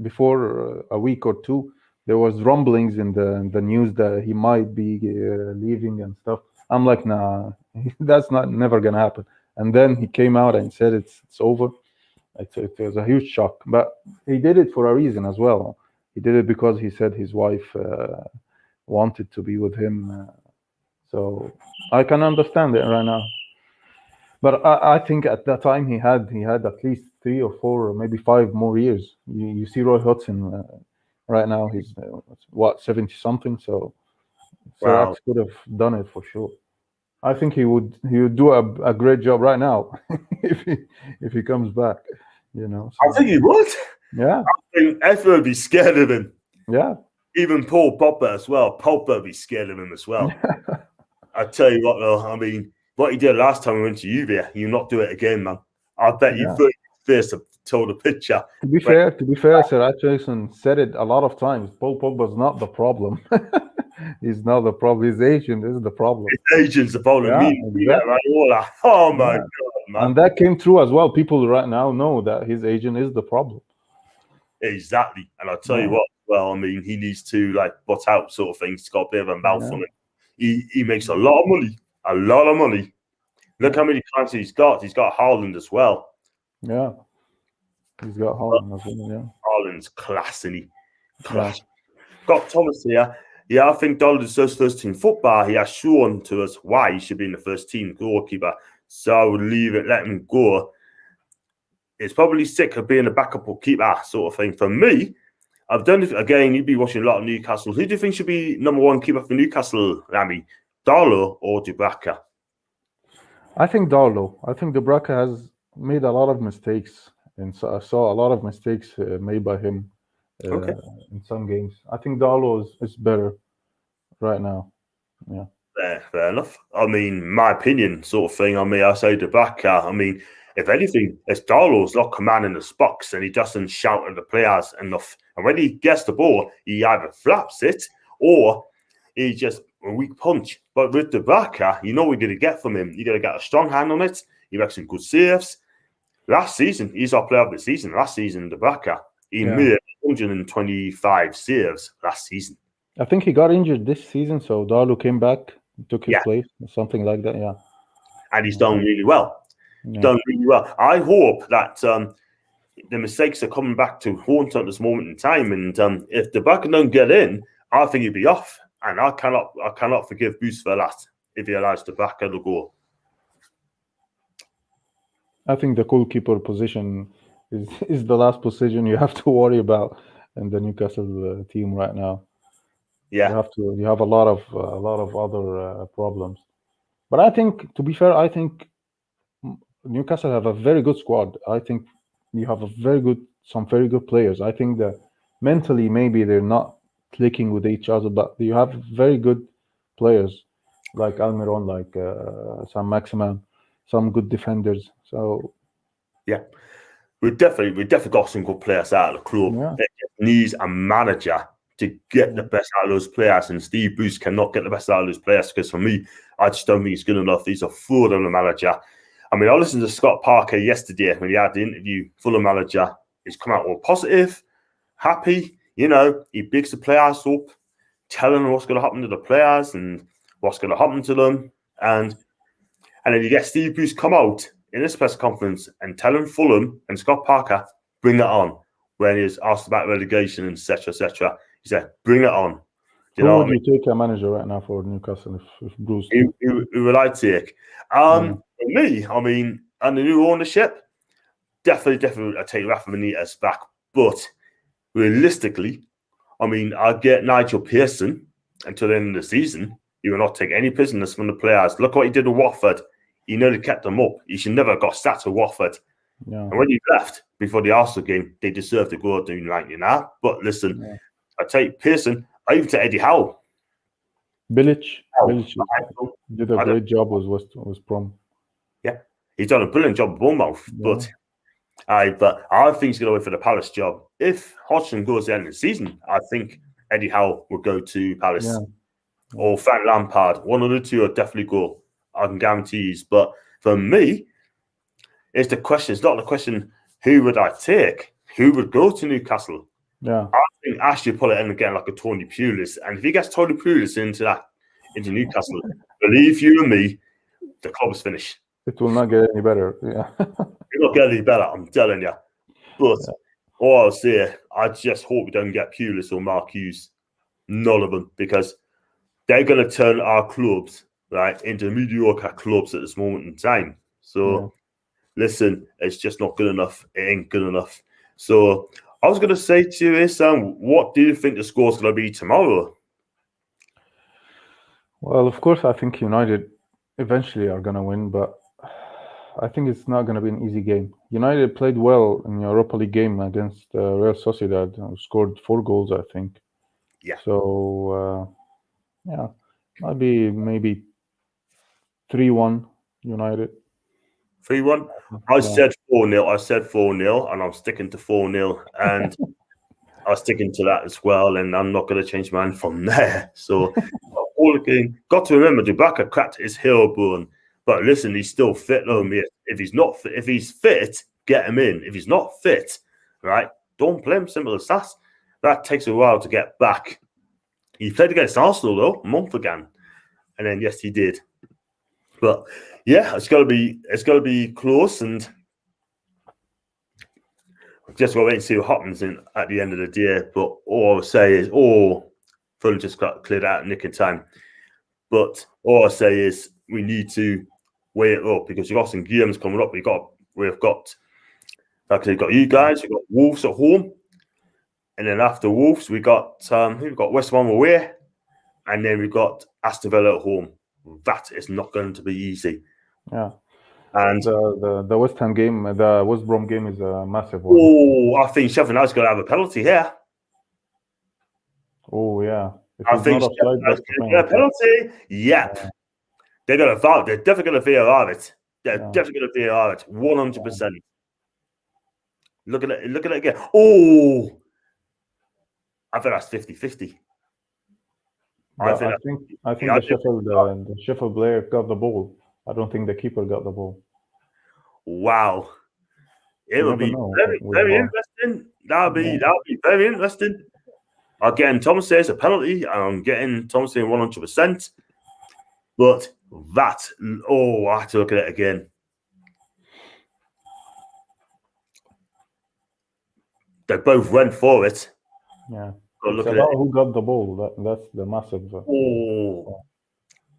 before a week or two, there was rumblings in the news that he might be leaving and stuff. I'm like, nah, that's never gonna happen. And then he came out and said it's over. It was a huge shock, but he did it for a reason as well. He did it because he said his wife wanted to be with him. So I can understand it right now. But I think at that time he had at least 3 or 4 or maybe 5 more years. You see Roy Hodgson right now he's what 70 something. So Sir Wow. Alex could have done it for sure. I think he would do a great job right now if he comes back. I think he would. Yeah, I think everyone would be scared of him. yeah, Even Paul Pogba as well. Pogba would be scared of him as well. I tell you what, though, I mean, what he did last time we went to Juve, you not do it again, man. I bet you yeah. very first told the picture. To be fair, Sir Atchison said it a lot of times. Paul Pogba's not the problem. He's not the problem. His agent is the problem. Agents are following Yeah, me. We get exactly. Raiola. Oh my Yeah, god, man. and that came true as well. People right now know that his agent is the problem. Exactly. And I'll tell you Yeah, what, well, I mean, he needs to like butt out sort of thing. He's got a bit of a mouth yeah, on him. He makes a lot of money. A lot of money. Look yeah, how many clients he's got. He's got Haaland as well. yeah. He's got Holland as well. Haaland's class, and he Yeah, class. Got Thomas here. Yeah, I think Donald does first team football. He has shown to us why he should be in the first team goalkeeper. So I would leave it, let him go. It's probably sick of being a backup or keeper sort of thing. For me, I've done it again. You'd be watching a lot of Newcastle. Who do you think should be number one keeper for Newcastle, Rami? Darlow or Dubravka? I think Darlow. I think Dubraka has made a lot of mistakes, and so I saw a lot of mistakes made by him Okay, uh, in some games. I think Darlow is better right now. Yeah, fair enough. I mean, my opinion sort of thing. I mean, I say Dubravka. I mean, if anything, it's Darlow's not commanding the box and he doesn't shout at the players enough. And when he gets the ball, he either flaps it or he just a weak punch. But with Dubravka, you know what you're going to get from him. You're going to get a strong hand on it. He makes some good saves. Last season, he's our player of the season. Last season, Dubravka, he yeah. made 125 saves last season. I think he got injured this season, so Darlow came back, took his Yeah, place, something like that. Yeah, and he's done really well. yeah, Done really well. I hope that the mistakes are coming back to haunt at this moment in time. And if Dubravka don't get in, I think he'd be off. And I cannot forgive Boost for that if he allows Dubravka to go. I think the goalkeeper position is the last position you have to worry about in the Newcastle team right now. Yeah, You have a lot of other problems. But I think, to be fair, I think Newcastle have a very good squad. I think you have some very good players. I think that mentally maybe they're not clicking with each other, but you have very good players like Almiron, like Sam Maximan, some good defenders. So yeah. We've definitely got some good players out of the club. yeah, It needs a manager to get the yeah, best out of those players, and Steve Bruce cannot get the best out of those players because for me, I just don't think he's good enough. He's a Fulham manager. I mean, I listened to Scott Parker yesterday when he had the interview. Fulham manager, he's come out all positive, happy. He bigs the players up, telling them what's going to happen to the players and what's going to happen to them, and then you get Steve Bruce come out in this press conference and telling Fulham and Scott Parker, bring it on. When he was asked about relegation and etc., he said, bring it on. Do you who know what would I mean? you take a manager right now for Newcastle if Bruce? Who would I take? Yeah, For me, I mean, under new ownership, definitely I'd take Rafa Benitez back. But realistically, I mean, I'd get Nigel Pearson until the end of the season. He will not take any prisoners from the players. Look what he did with Watford. He nearly kept them up. He should never have got sacked to Watford. yeah, And when he left before the Arsenal game, they deserved to go doing like now. But listen, yeah. I take Pearson. I even take Eddie Howe. Bilic did a I don't, great job with West Brom. yeah, he's done a brilliant job with Bournemouth. Yeah, But I think he's going to wait for the Palace job. If Hodgson goes at the end of the season, I think Eddie Howe will go to Palace yeah, or Frank Lampard. One of the two will definitely go. I can guarantee you. But for me, it's not the question who would I take? Who would go to Newcastle? yeah. I think Ashley put it in again like a Tony Pulis. And if he gets Tony Pulis into Newcastle, believe you and me, the club's finished. It will not get any better. Yeah, It'll not get any better, I'm telling you. But yeah, all I'll say, I just hope we don't get Pulis or Mark Hughes. None of them, because they're going to turn our clubs into mediocre clubs at this moment in time. So, listen, it's just not good enough. It ain't good enough. So, I was going to say to you is, what do you think the score's going to be tomorrow? Well, of course, I think United eventually are going to win, but I think it's not going to be an easy game. United played well in the Europa League game against Real Sociedad, scored 4 goals, I think. Yeah. So, might be maybe 3-1 United. 3-1? I said 4-0. I said 4-0, and I'm sticking to 4-0. And I was sticking to that as well, and I'm not going to change my mind from there. So, all again, got to remember, Dubaka cracked his heel bone. But listen, he's still fit, though, mate. If he's not fit, if he's fit, get him in. If he's not fit, right, don't play him. Simple as that. That takes a while to get back. He played against Arsenal, though, a month ago. And then, yes, he did. But, yeah, it's got to be close, and just got to wait and see what happens at the end of the day. But all I would say is, Fulham just got cleared out in nick of time. But all I say is we need to weigh it up because you've got some games coming up. We've got like I said, got you guys, we've got Wolves at home. And then after Wolves, we've got West Ham away. And then we've got Aston Villa at home. That is not going to be easy. Yeah. And the West Ham game, the West Brom game is a massive one. Oh, I think Sheffield United's going to have a penalty here. Oh, yeah. I think Sheffield United's going to get a penalty. Yep. Yeah. They're going to VAR. They're definitely going to VAR it. They're definitely going to VAR it. 100%. Look at it. Look at it again. Oh, I think that's 50-50. I think the Sheffield player got the ball. I don't think the keeper got the ball. Wow. It will be very interesting. That'll be very interesting. Again, Thomas says a penalty, and I'm getting Thomas saying 100%. But I have to look at it again. They both went for it. Yeah. It's about who got the ball. That's the massive.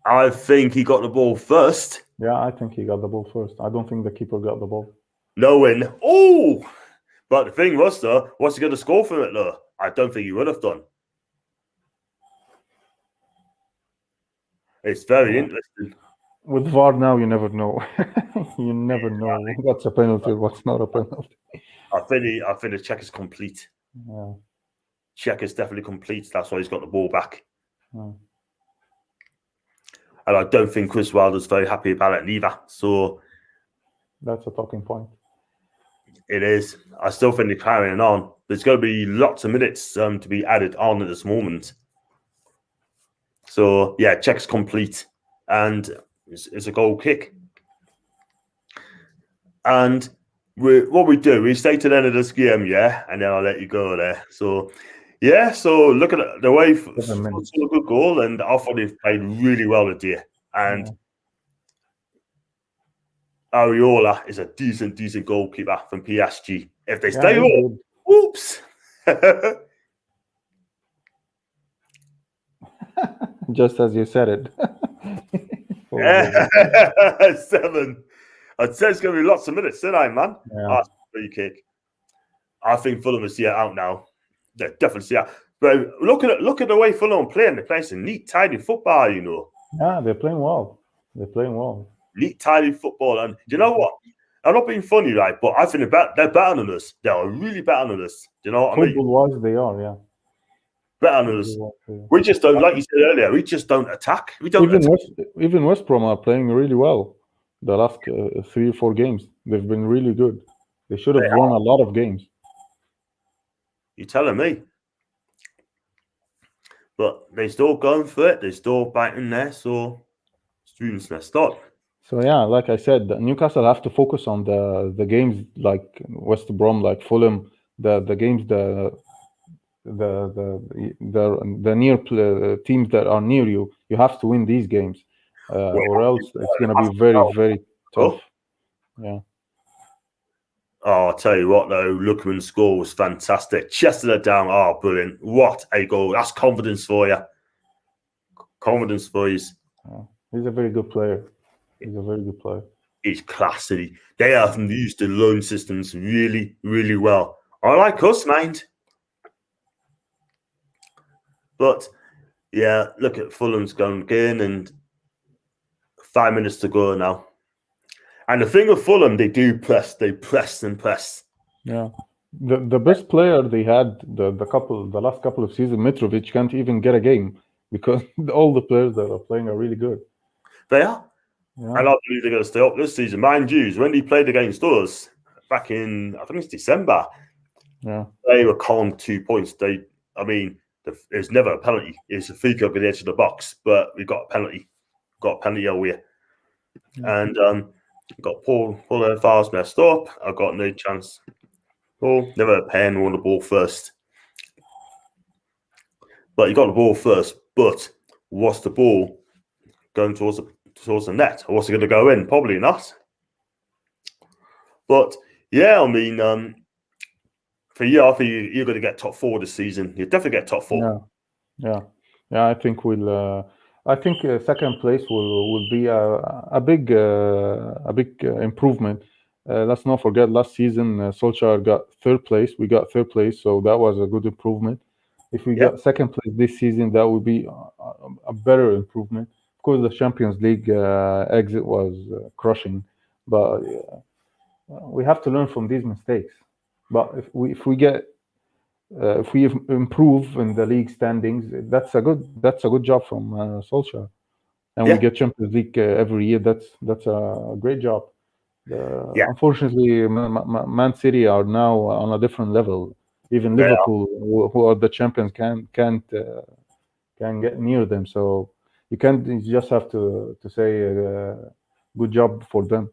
I think he got the ball first. Yeah, I think he got the ball first. I don't think the keeper got the ball. No win. Oh! But the thing was, though, what's he going to score for it, though? I don't think he would have done. It's very interesting. With VAR now, you never know. You never know what's a penalty, what's not a penalty. I think the check is complete. Yeah. Check is definitely complete. That's why he's got the ball back. Yeah. And I don't think Chris Wilder's very happy about it neither. So that's a talking point. It is. I still think they're carrying on. There's going to be lots of minutes to be added on at this moment. So, yeah, check's complete. And it's a goal kick. And what we do, we stay to the end of this game, yeah? And then I'll let you go there. So, yeah, so look at the way it's a good goal. And I thought they've played really well today. And Areola is a decent goalkeeper from PSG. If they stay up, whoops. Just as you said it. 7. I'd say it's going to be lots of minutes, didn't I, man? Yeah. That's a free kick. I think Fulham will see it out now. They definitely see it out. But look at the way Fulham are playing. They're playing some neat, tidy football, you know. Yeah, they're playing well. Neat, tidy football. And you know what? I'm not being funny, right? But I think they're better than us. They are really better than us. Do you know what I mean? Football-wise, they are, yeah. Better than us. We just don't, like you said earlier, we just don't attack. We don't even West Brom are playing really well. The last 3 or 4 games, they've been really good. They should have won a lot of games. You're telling me. But they're still going for it. They're still biting there. So students messed up. So yeah, like I said, Newcastle have to focus on the games like West Brom, like Fulham, the games the near teams that are near you. You have to win these games, or else it's going to be very, very tough. Yeah. Oh, I'll tell you what, though, Lookman's score was fantastic. Chested it down. Oh, brilliant. What a goal. That's confidence for you. Confidence for you. Yeah. He's a very good player. is classy. They have used the loan systems really, really well. I like us, mind. But yeah, look at Fulham's going again, and 5 minutes to go now. And the thing with Fulham, they do press. They press and press. Yeah. The best player they had the last couple of seasons, Mitrovic, can't even get a game because all the players that are playing are really good. They are. Yeah. And I believe they're going to stay up this season. Mind you, when they played against us back in, I think it's December, Yeah. they were calm 2 points. There's never a penalty. It's a free kick at the edge of the box, but we got a penalty. Got a penalty over here. And got Paul fouls messed up. I got no chance. Paul never a pen, won the ball first. But he got the ball first. But what's the ball going towards the net? Or what's it going to go in? Probably not. But yeah, I mean, for you, I think you're going to get top 4 this season. You definitely get top 4. Yeah. I think we'll. I think second place will be a big improvement. Let's not forget last season Solskjaer got third place. We got third place, so that was a good improvement. If we got second place this season, that would be a better improvement. Of course, the Champions League exit was crushing, but we have to learn from these mistakes. But if we improve in the league standings, that's a good job from Solskjaer, and we get Champions League every year. That's a great job. Unfortunately, Man City are now on a different level. Even Liverpool, who are the champions, can't get near them. So you just have to say good job for them.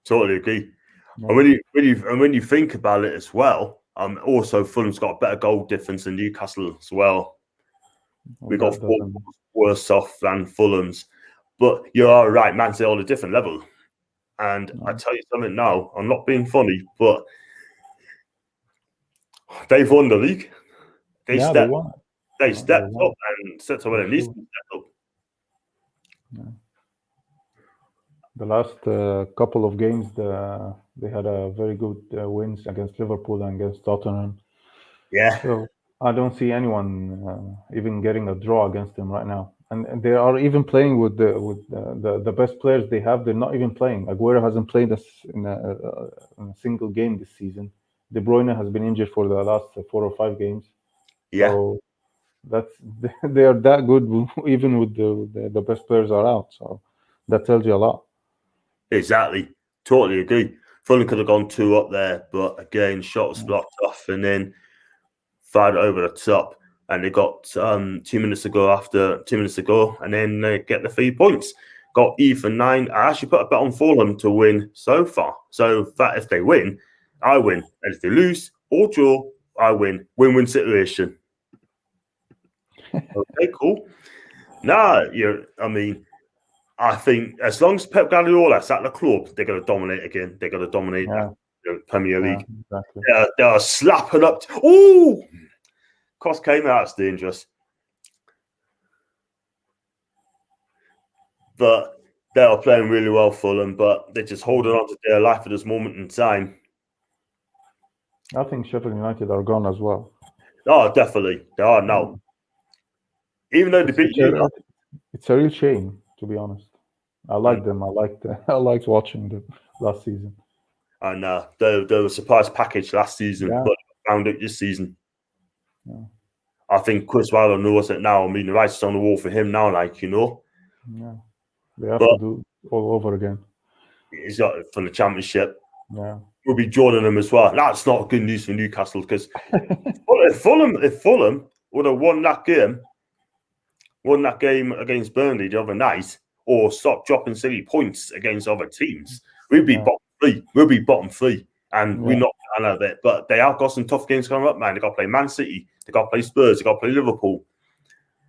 Totally agree. And when you think about it as well, also Fulham's got a better goal difference than Newcastle as well. We got 4 worse off than Fulham's, but you are right. Man City on a different level. And I tell you something now, I'm not being funny, but they've won the league. They stepped up and stepped up when it needs to step up. The last couple of games, they had a very good wins against Liverpool and against Tottenham. Yeah. So I don't see anyone even getting a draw against them right now. And they are even playing with the best players they have. They're not even playing. Aguero hasn't played in a single game this season. De Bruyne has been injured for the last 4 or 5 games. Yeah. So they are that good even with the best players are out. So that tells you a lot. Exactly. Totally agree. Fulham could have gone 2 up there, but again, shots blocked off and then fired over the top. And they got 2 minutes to go, and then they get the 3 points. Got even 9. I actually put a bet on Fulham to win so far. So that if they win, I win. And if they lose or draw, I win. Win-win situation. Okay, cool. Now, I think as long as Pep Guardiola's at the club, they're going to dominate again. They're going to dominate the Premier League. Exactly. They're slapping up. Oh! Cross came out. It's dangerous. But they are playing really well, Fulham, but they're just holding on to their life at this moment in time. I think Sheffield United are gone as well. Oh, definitely. They are now. Even though they beat you. It's a real shame, to be honest. I like them. I liked watching them last season. And they were a surprise package last season, but found it this season. Yeah. I think Chris Wilder knows it now. I mean, the right's on the wall for him now, Yeah. They have to do all over again. He's got it from the Championship. Yeah. We'll be joining them as well. That's not good news for Newcastle because if Fulham would have won that game against Burnley the other night, or stop dropping silly points against other teams, we'd be bottom 3. We'll be bottom 3, and we're not out of it. But they have got some tough games coming up, man. They got to play Man City, they got to play Spurs, they got to play Liverpool,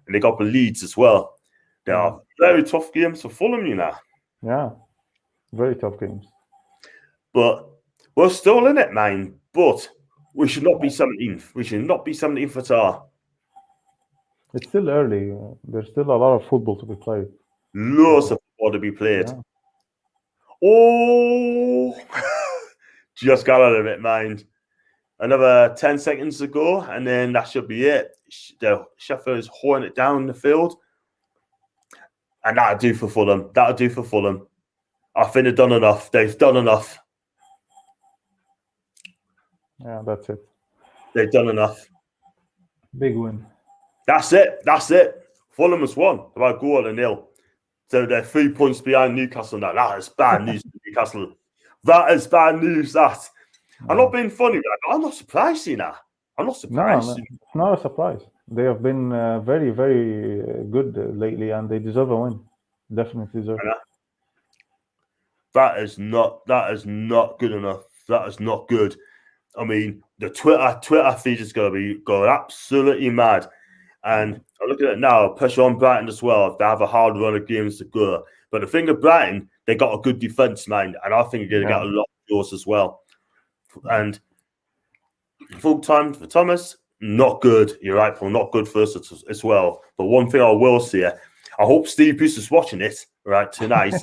and they got to play Leeds as well. They are very tough games for Fulham, Yeah, very tough games. But we're still in it, man. But we should not be 17th. We should not be 17th at all. It's still early. There's still a lot of football to be played. Lots of football to be played. Yeah. Oh, just got out of it, mind. Another 10 seconds to go, and then that should be it. The Sheffield is holding it down the field. And that'll do for Fulham. That'll do for Fulham. I think they've done enough. They've done enough. Yeah, that's it. They've done enough. Big win. That's it. That's it. Fulham has won by a goal and nil. So they're 3 points behind Newcastle now. That is bad news for Newcastle. That is bad news. That. I'm not being funny, but I'm not surprised, you know. I'm not surprised. No, it's not a surprise. They have been very, very good lately, and they deserve a win. Definitely deserve it. That is not good enough. That is not good. I mean, the Twitter feed is going to be going absolutely mad. And I look at it now, pressure on Brighton as well. If they have a hard run of games to go. But the thing of Brighton, they got a good defence, man. And I think they're going to get a lot of goals as well. And full time for Thomas, not good. You're right, Paul, not good for us as well. But one thing I will say, I hope Steve Bruce is watching it right tonight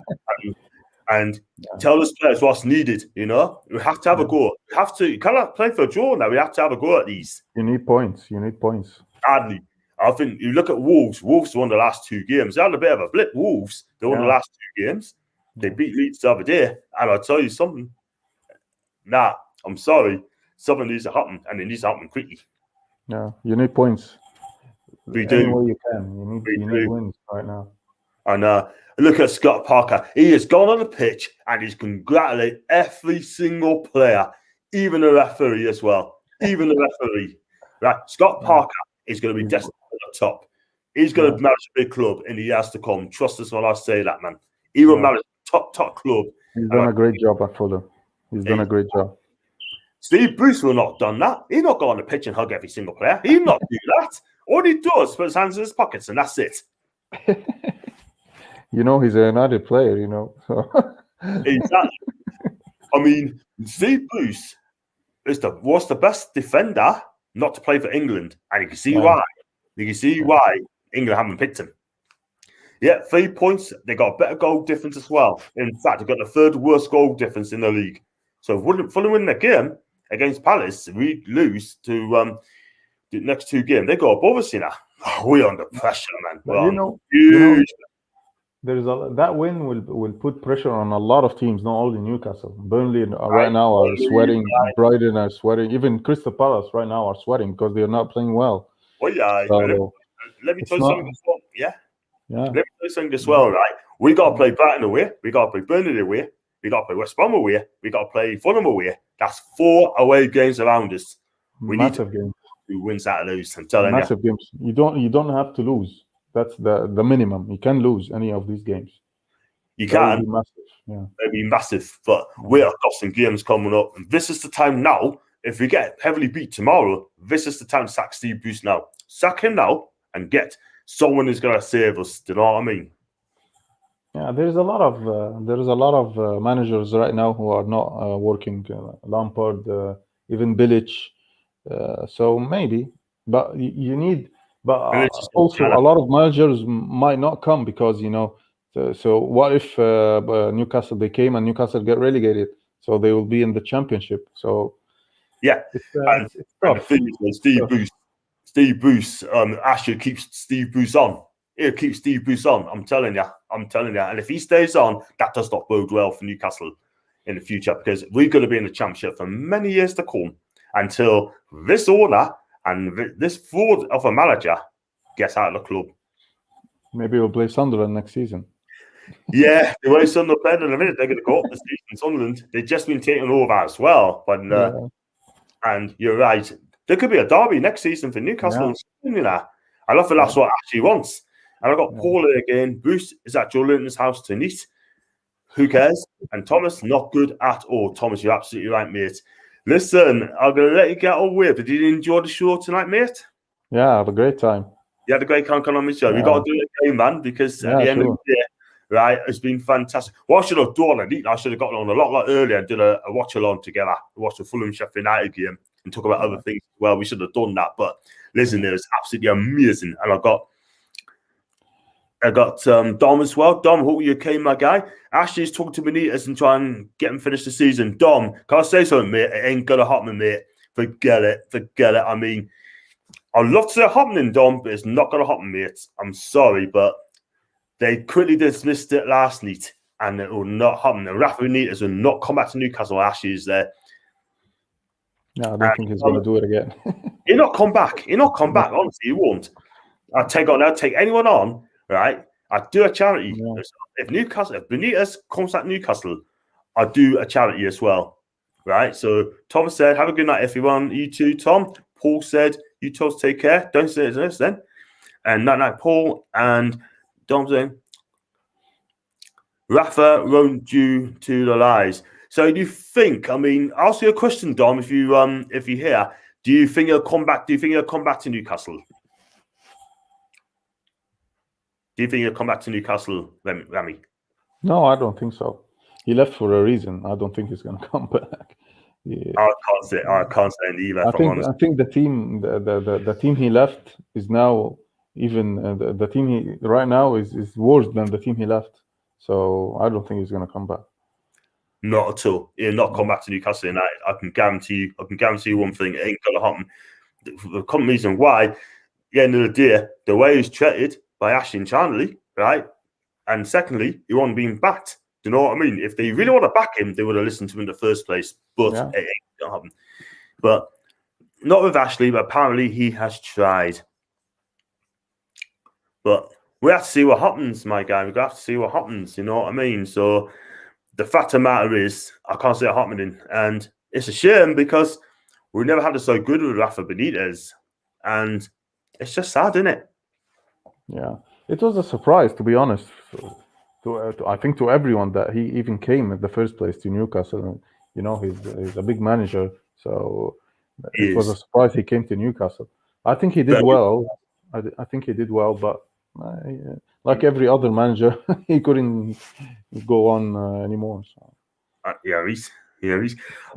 and tell us players what's needed. You know, we have to have a go. We have to. You cannot play for a draw now. We have to have a go at these. You need points. You need points. Badly. I think you look at Wolves. Wolves won the last 2 games. They had a bit of a blip. Wolves, they won the last 2 games. They beat Leeds the other day. And I'll tell you something. Nah, I'm sorry. Something needs to happen, and it needs to happen quickly. Yeah, you need points. We do. Any way you can. You need wins right now. And look at Scott Parker. He has gone on the pitch and he's congratulated every single player, even the referee as well. Even the referee. Right? Scott Parker is going to be destined at the top. He's going to manage a big club in the years to come. Trust us when I say that, man. He will manage a top club. He's done a great job at Fulham. He's done a great job. Steve Bruce will not have done that. He'll not go on the pitch and hug every single player. He'll not do that. All he does is put his hands in his pockets and that's it. You know, he's a United player, you know. So. Exactly. I mean, Steve Bruce was the best defender not to play for England. And you can see why. You can see why England haven't picked him. Yeah, 3 points. They got a better goal difference as well. In fact, they got the 3rd worst goal difference in the league. So if Fulham win the game against Palace, we lose to the next 2 games. They go above us, you know. We're under pressure, man. That win will put pressure on a lot of teams, not only Newcastle. Burnley right now are sweating. Brighton are sweating. Even Crystal Palace right now are sweating because they are not playing well. Oh yeah. So, let me tell you something as well. Yeah. Let me tell you something as well, right? We got to play Brighton away. We got to play Burnley away. We got to play West Brom away. We got to play Fulham away. That's 4 away games around us. We Massive need games. to win that or lose. I'm telling Massive games. You don't have to lose. That's the minimum. You can lose any of these games. You can. Be massive. Yeah. It'll be massive. But we have got some games coming up. And this is the time now. If we get heavily beat tomorrow, this is the time to sack Steve Bruce now. Sack him now and get someone who's going to save us. Do you know what I mean? Yeah, there's a lot of managers right now who are not working. Lampard, even Bilic. So maybe, but you need. But also, a lot of managers might not come because So what if Newcastle they came and Newcastle get relegated? So they will be in the Championship. So yeah, it's and the thing is, Steve Bruce actually keeps Steve Bruce on. He'll keep Steve Bruce on. I'm telling you. And if he stays on, that does not bode well for Newcastle in the future because we're going to be in the Championship for many years to come until this owner and this fraud of a manager gets out of the club. Maybe we'll play Sunderland next season. Yeah, the way Sunderland played in a minute, they're going to go up this season. Sunderland, they've just been taken over as well. But and you're right, there could be a derby next season for Newcastle. Yeah. I love that's what Ashley wants. And I got Paul again. Bruce is at Joe Linton's house tonight. Who cares? And Thomas, not good at all. Thomas, you're absolutely right, mate. Listen, I'm going to let you get away. Did you enjoy the show tonight, mate? Yeah, I have a great time. You had a great time on the show. We got to do it again, man, because at the end of the day, right, it's been fantastic. What I should have done, I should have gotten on a lot earlier and did a watch-along together. Watched the Fulham Sheffield United game and talk about other things as well. We should have done that. But listen, it was absolutely amazing. And I got... I got Dom as well. Dom, hope you okay, my guy. Ashley's talking to Benitez and try and get him finish the season. Dom, can I say something, mate? It ain't gonna happen, mate. Forget it. I mean, I'd love to say happening, Dom, but it's not gonna happen, mate. I'm sorry, but they quickly dismissed it last night, and it will not happen. And Rafa Benitez will not come back to Newcastle. Ashley's there. No, I don't think he's gonna do it again. He'll not come back. Honestly, he won't. I'll take anyone on, right? I'd do a charity. Yeah. If Benitez comes at Newcastle, I'll do a charity as well, right? So Tom said, have a good night, everyone. You too, Tom. Paul said, you toes take care. Don't say this then. And night, Paul. And Dom saying, Rafa won't due to the lies. So do you think, I'll ask you a question, Dom, if you're here, do you think he'll come back? Do you think he'll come back to Newcastle? Do you think he'll come back to Newcastle, Rami? No, I don't think so. He left for a reason. I don't think he's going to come back. Yeah. I can't say either. I think the team, the team he left is now even the team he right now is worse than the team he left. So I don't think he's going to come back. Not at all. He'll not come back to Newcastle United. I can guarantee you one thing: it ain't going to happen. The common reason why, at the end of the day, the way he's treated by Ashley and Charlie, right? And secondly, he wasn't being backed. Do you know what I mean? If they really want to back him, they would have listened to him in the first place. But it ain't gonna happen. But not with Ashley, but apparently he has tried. But we have to see what happens, my guy. We have to see what happens. You know what I mean? So the fact of the matter is, I can't see it happening, and it's a shame because we never had it so good with Rafa Benitez, and it's just sad, isn't it? Yeah, it was a surprise, to be honest. I think to everyone that he even came in the first place to Newcastle. You know, he's a big manager, so it was a surprise he came to Newcastle. I think he did well. I think he did well, but like every other manager, he couldn't go on anymore. So. I'm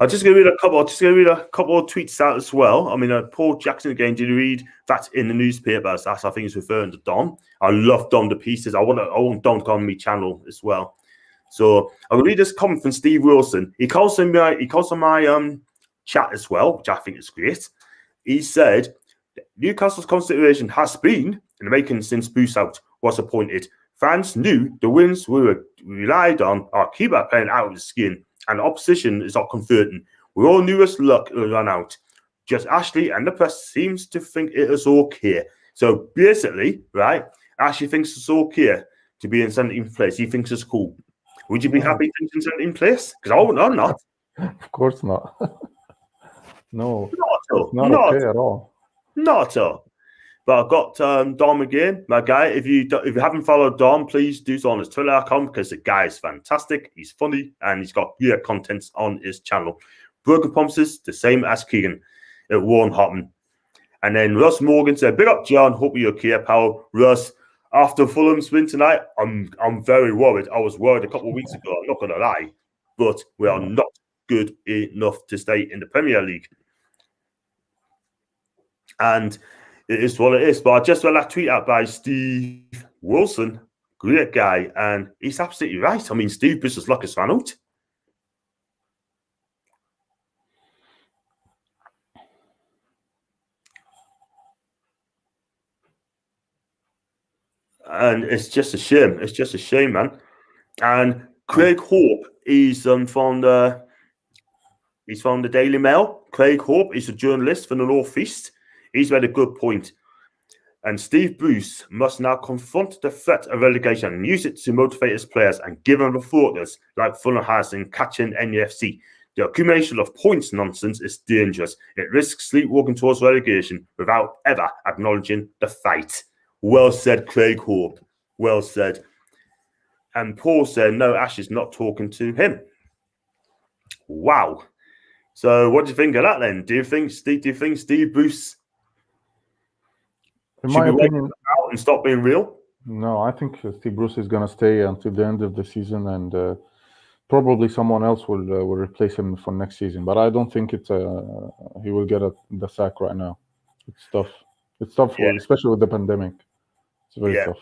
just going to read a couple. Of tweets out as well. Paul Jackson again. Did you read that in the newspapers? That's, I think, it's referring to Dom. I love Dom to pieces. I want Dom to come on my channel as well. So I'll read this comment from Steve Wilson. He calls on my chat as well, which I think is great. He said Newcastle's consideration has been in the making since Bruce out was appointed. Fans knew the wins we relied on our keeper playing out of the skin. And opposition is not converting. We all knew his luck will run out. Just Ashley and the press seems to think it is okay. So basically, right, Ashley thinks it's okay to be in 17th place. He thinks it's cool. Would you be happy in 17th place? Because I'm not. Of course not. No. Not at all. It's not okay at all. Not at all. But I've got Dom again, my guy. If you haven't followed Dom, please do so on his Twitter account because the guy is fantastic. He's funny and he's got great content on his channel. Burger promises the same as Keegan. It won't happen. And then Russ Morgan said, "Big up, John. Hope you're okay, pal." Russ, after Fulham's win tonight, I'm very worried. I was worried a couple of weeks ago. I'm not going to lie, but we are not good enough to stay in the Premier League. And it is what it is. But I just read that tweet out by Steve Wilson. Great guy. And he's absolutely right. Steve Bruce's luck has run out. And it's just a shame. It's just a shame, man. And Craig Hope, he's from the Daily Mail. Craig Hope is a journalist from the North East. He's made a good point. And Steve Bruce must now confront the threat of relegation and use it to motivate his players and give them a focus like Fulham has in catching NUFC. The accumulation of points nonsense is dangerous. It risks sleepwalking towards relegation without ever acknowledging the fight. Well said, Craig Hope. Well said. And Paul said, no, Ash is not talking to him. Wow. So what do you think of that then? Do you think Steve Bruce should be waiting out and stop being real? No, I think Steve Bruce is going to stay until the end of the season, and probably someone else will replace him for next season. But I don't think he will get the sack right now. It's tough. It's tough, especially with the pandemic. It's very tough.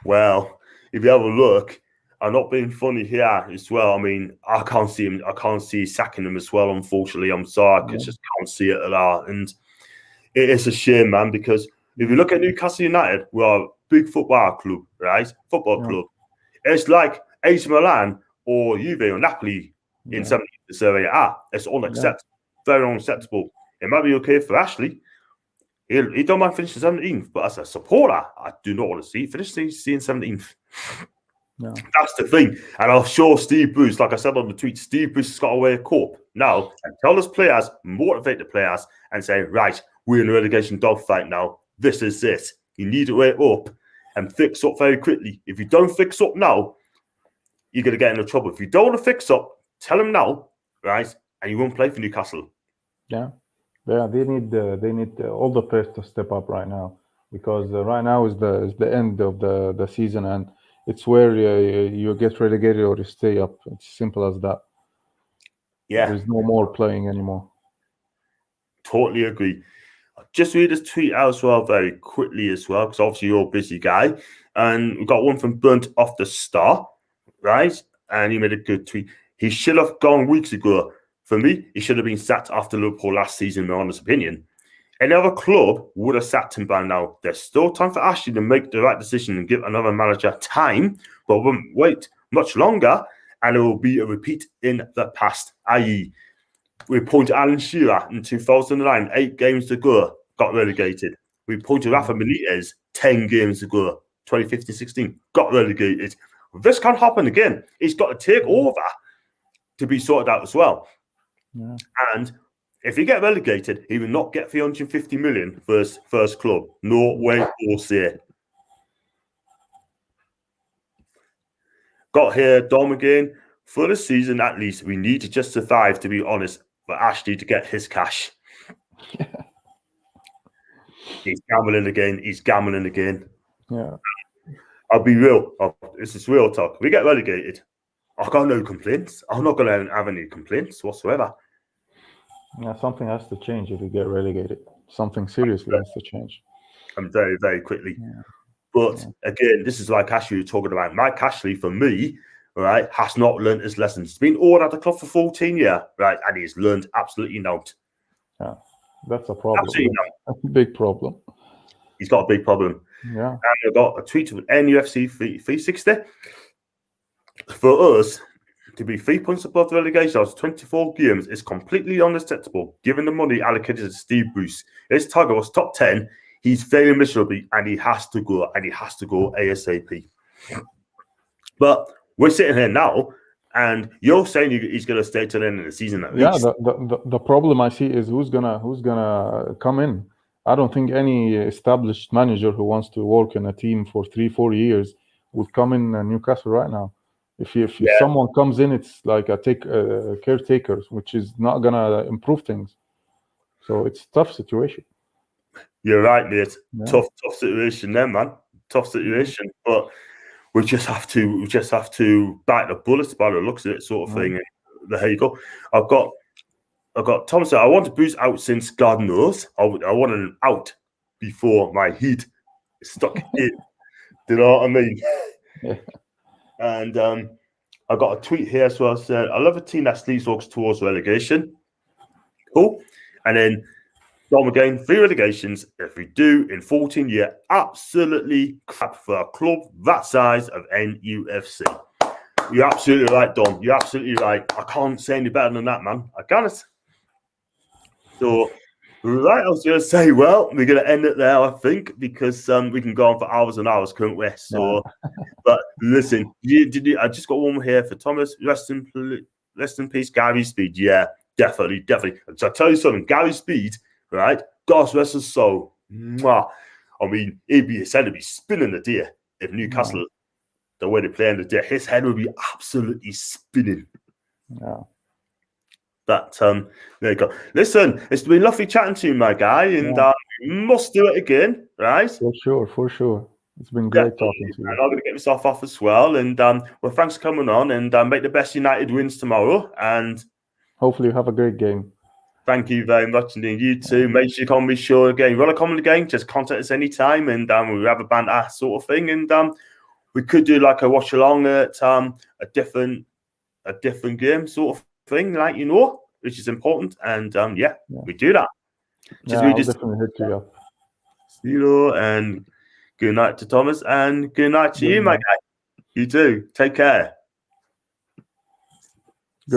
Well, if you have a look, I'm not being funny here as well. I mean, I can't see him. I can't see sacking him as well. Unfortunately, I'm sorry, I just can't see it at all. And it is a shame, man, because if you look at Newcastle United, we're a big football club, right? Football club. It's like AC Milan or Juve or Napoli in some Serie A. It's unacceptable. Very unacceptable. It might be okay for Ashley. He don't mind finishing 17th, but as a supporter, I do not want to see finishing 17th. Yeah. That's the thing. And I'm sure Steve Bruce, like I said on the tweet, Steve Bruce has got to wear a cup now and tell us players, motivate the players, and say, right, we're in a relegation dogfight now. This is it. You need to wake up and fix up very quickly. If you don't fix up now, you're going to get into trouble. If you don't want to fix up, tell them now, right? And you won't play for Newcastle. Yeah. They need all the players to step up right now, because right now is the end of the season, and it's where you get relegated or you stay up. It's simple as that. Yeah, there's no more playing anymore. Totally agree. Just read this tweet out as well very quickly as well, because obviously you're a busy guy, and we got one from Burnt Off the Star, right? And he made a good tweet. He should have gone weeks ago. For me, he should have been sacked after Liverpool last season, in my honest opinion. Any other club would have sacked him by now. There's still time for Ashley to make the right decision and give another manager time, but won't wait much longer, and it will be a repeat in the past, i.e., we appointed Alan Shearer in 2009, 8 games to go, got relegated. We appointed Rafa Benitez 10 games to go, 2015-16, got relegated. This can't happen again. He's got to take over to be sorted out as well. Yeah. And if he get relegated, he will not get 350 million for his first club. No way or say. Got here, Dom again. For the season, at least, we need to just survive, to be honest, for Ashley to get his cash. He's gambling again. He's gambling again. Yeah. I'll be real. This is real talk. We get relegated. I've got no complaints. I'm not going to have any complaints whatsoever. Yeah, something has to change if you get relegated. Something seriously has to change. And very, very quickly. Yeah. But again, this is like Ashley was talking about. Mike Ashley, for me, right, has not learned his lessons. He's been all at the club for 14 years, right, and he's learned absolutely not. Yeah, that's a problem. Absolutely that's a big problem. He's got a big problem. Yeah. And I got a tweet from NUFC 360. For us to be 3 points above the relegation after 24 games is completely unacceptable, given the money allocated to Steve Bruce. His target was top 10. He's failing miserably, and he has to go, ASAP. But we're sitting here now, and you're saying he's going to stay till the end of the season at least. Yeah, the problem I see is who's gonna come in. I don't think any established manager who wants to work in a team for 3-4 years would come in Newcastle right now. If someone comes in, it's like a caretaker, which is not gonna improve things. So it's a tough situation. You're right, mate. Yeah. Tough situation there, man. Tough situation. But we just have to bite the bullets by the looks of it, sort of thing. There you go. I've got Thomas. I wanted Bruce out since God knows. I wanted him out before my heat stuck in. Do you know what I mean? Yeah. And I got a tweet here as well. Said, I love a team that sleepwalks towards relegation. Cool. And then Dom again, 3 relegations. If we do in 14 years, absolutely crap for a club that size of NUFC. You're absolutely right, Dom. You're absolutely right. I can't say any better than that, man. I can't. So, right, I was going to say, well, we're going to end it there, I think, because we can go on for hours and hours, couldn't we? So, but listen, I just got one here for Thomas. Rest in peace, Gary Speed. Yeah, definitely. So I tell you something, Gary Speed, right? God rest his soul. Mwah. I mean, his head would be spinning the day if Newcastle, the way they play in the day, his head would be absolutely spinning. Yeah. But there you go. Listen, it's been lovely chatting to you, my guy, and we must do it again, right? For sure. It's been great talking to you. And I'm going to get myself off as well. And well, thanks for coming on, and make the best United wins tomorrow. And hopefully you have a great game. Thank you very much indeed. You too. Make sure you come be sure again. You want to come on the game, just contact us anytime, and we'll have a banter sort of thing. And we could do like a watch along at a different game sort of thing, like which is important. And we do that. I'll definitely hit you up. And good night to Thomas, and good night to you, my guy. You too. Take care.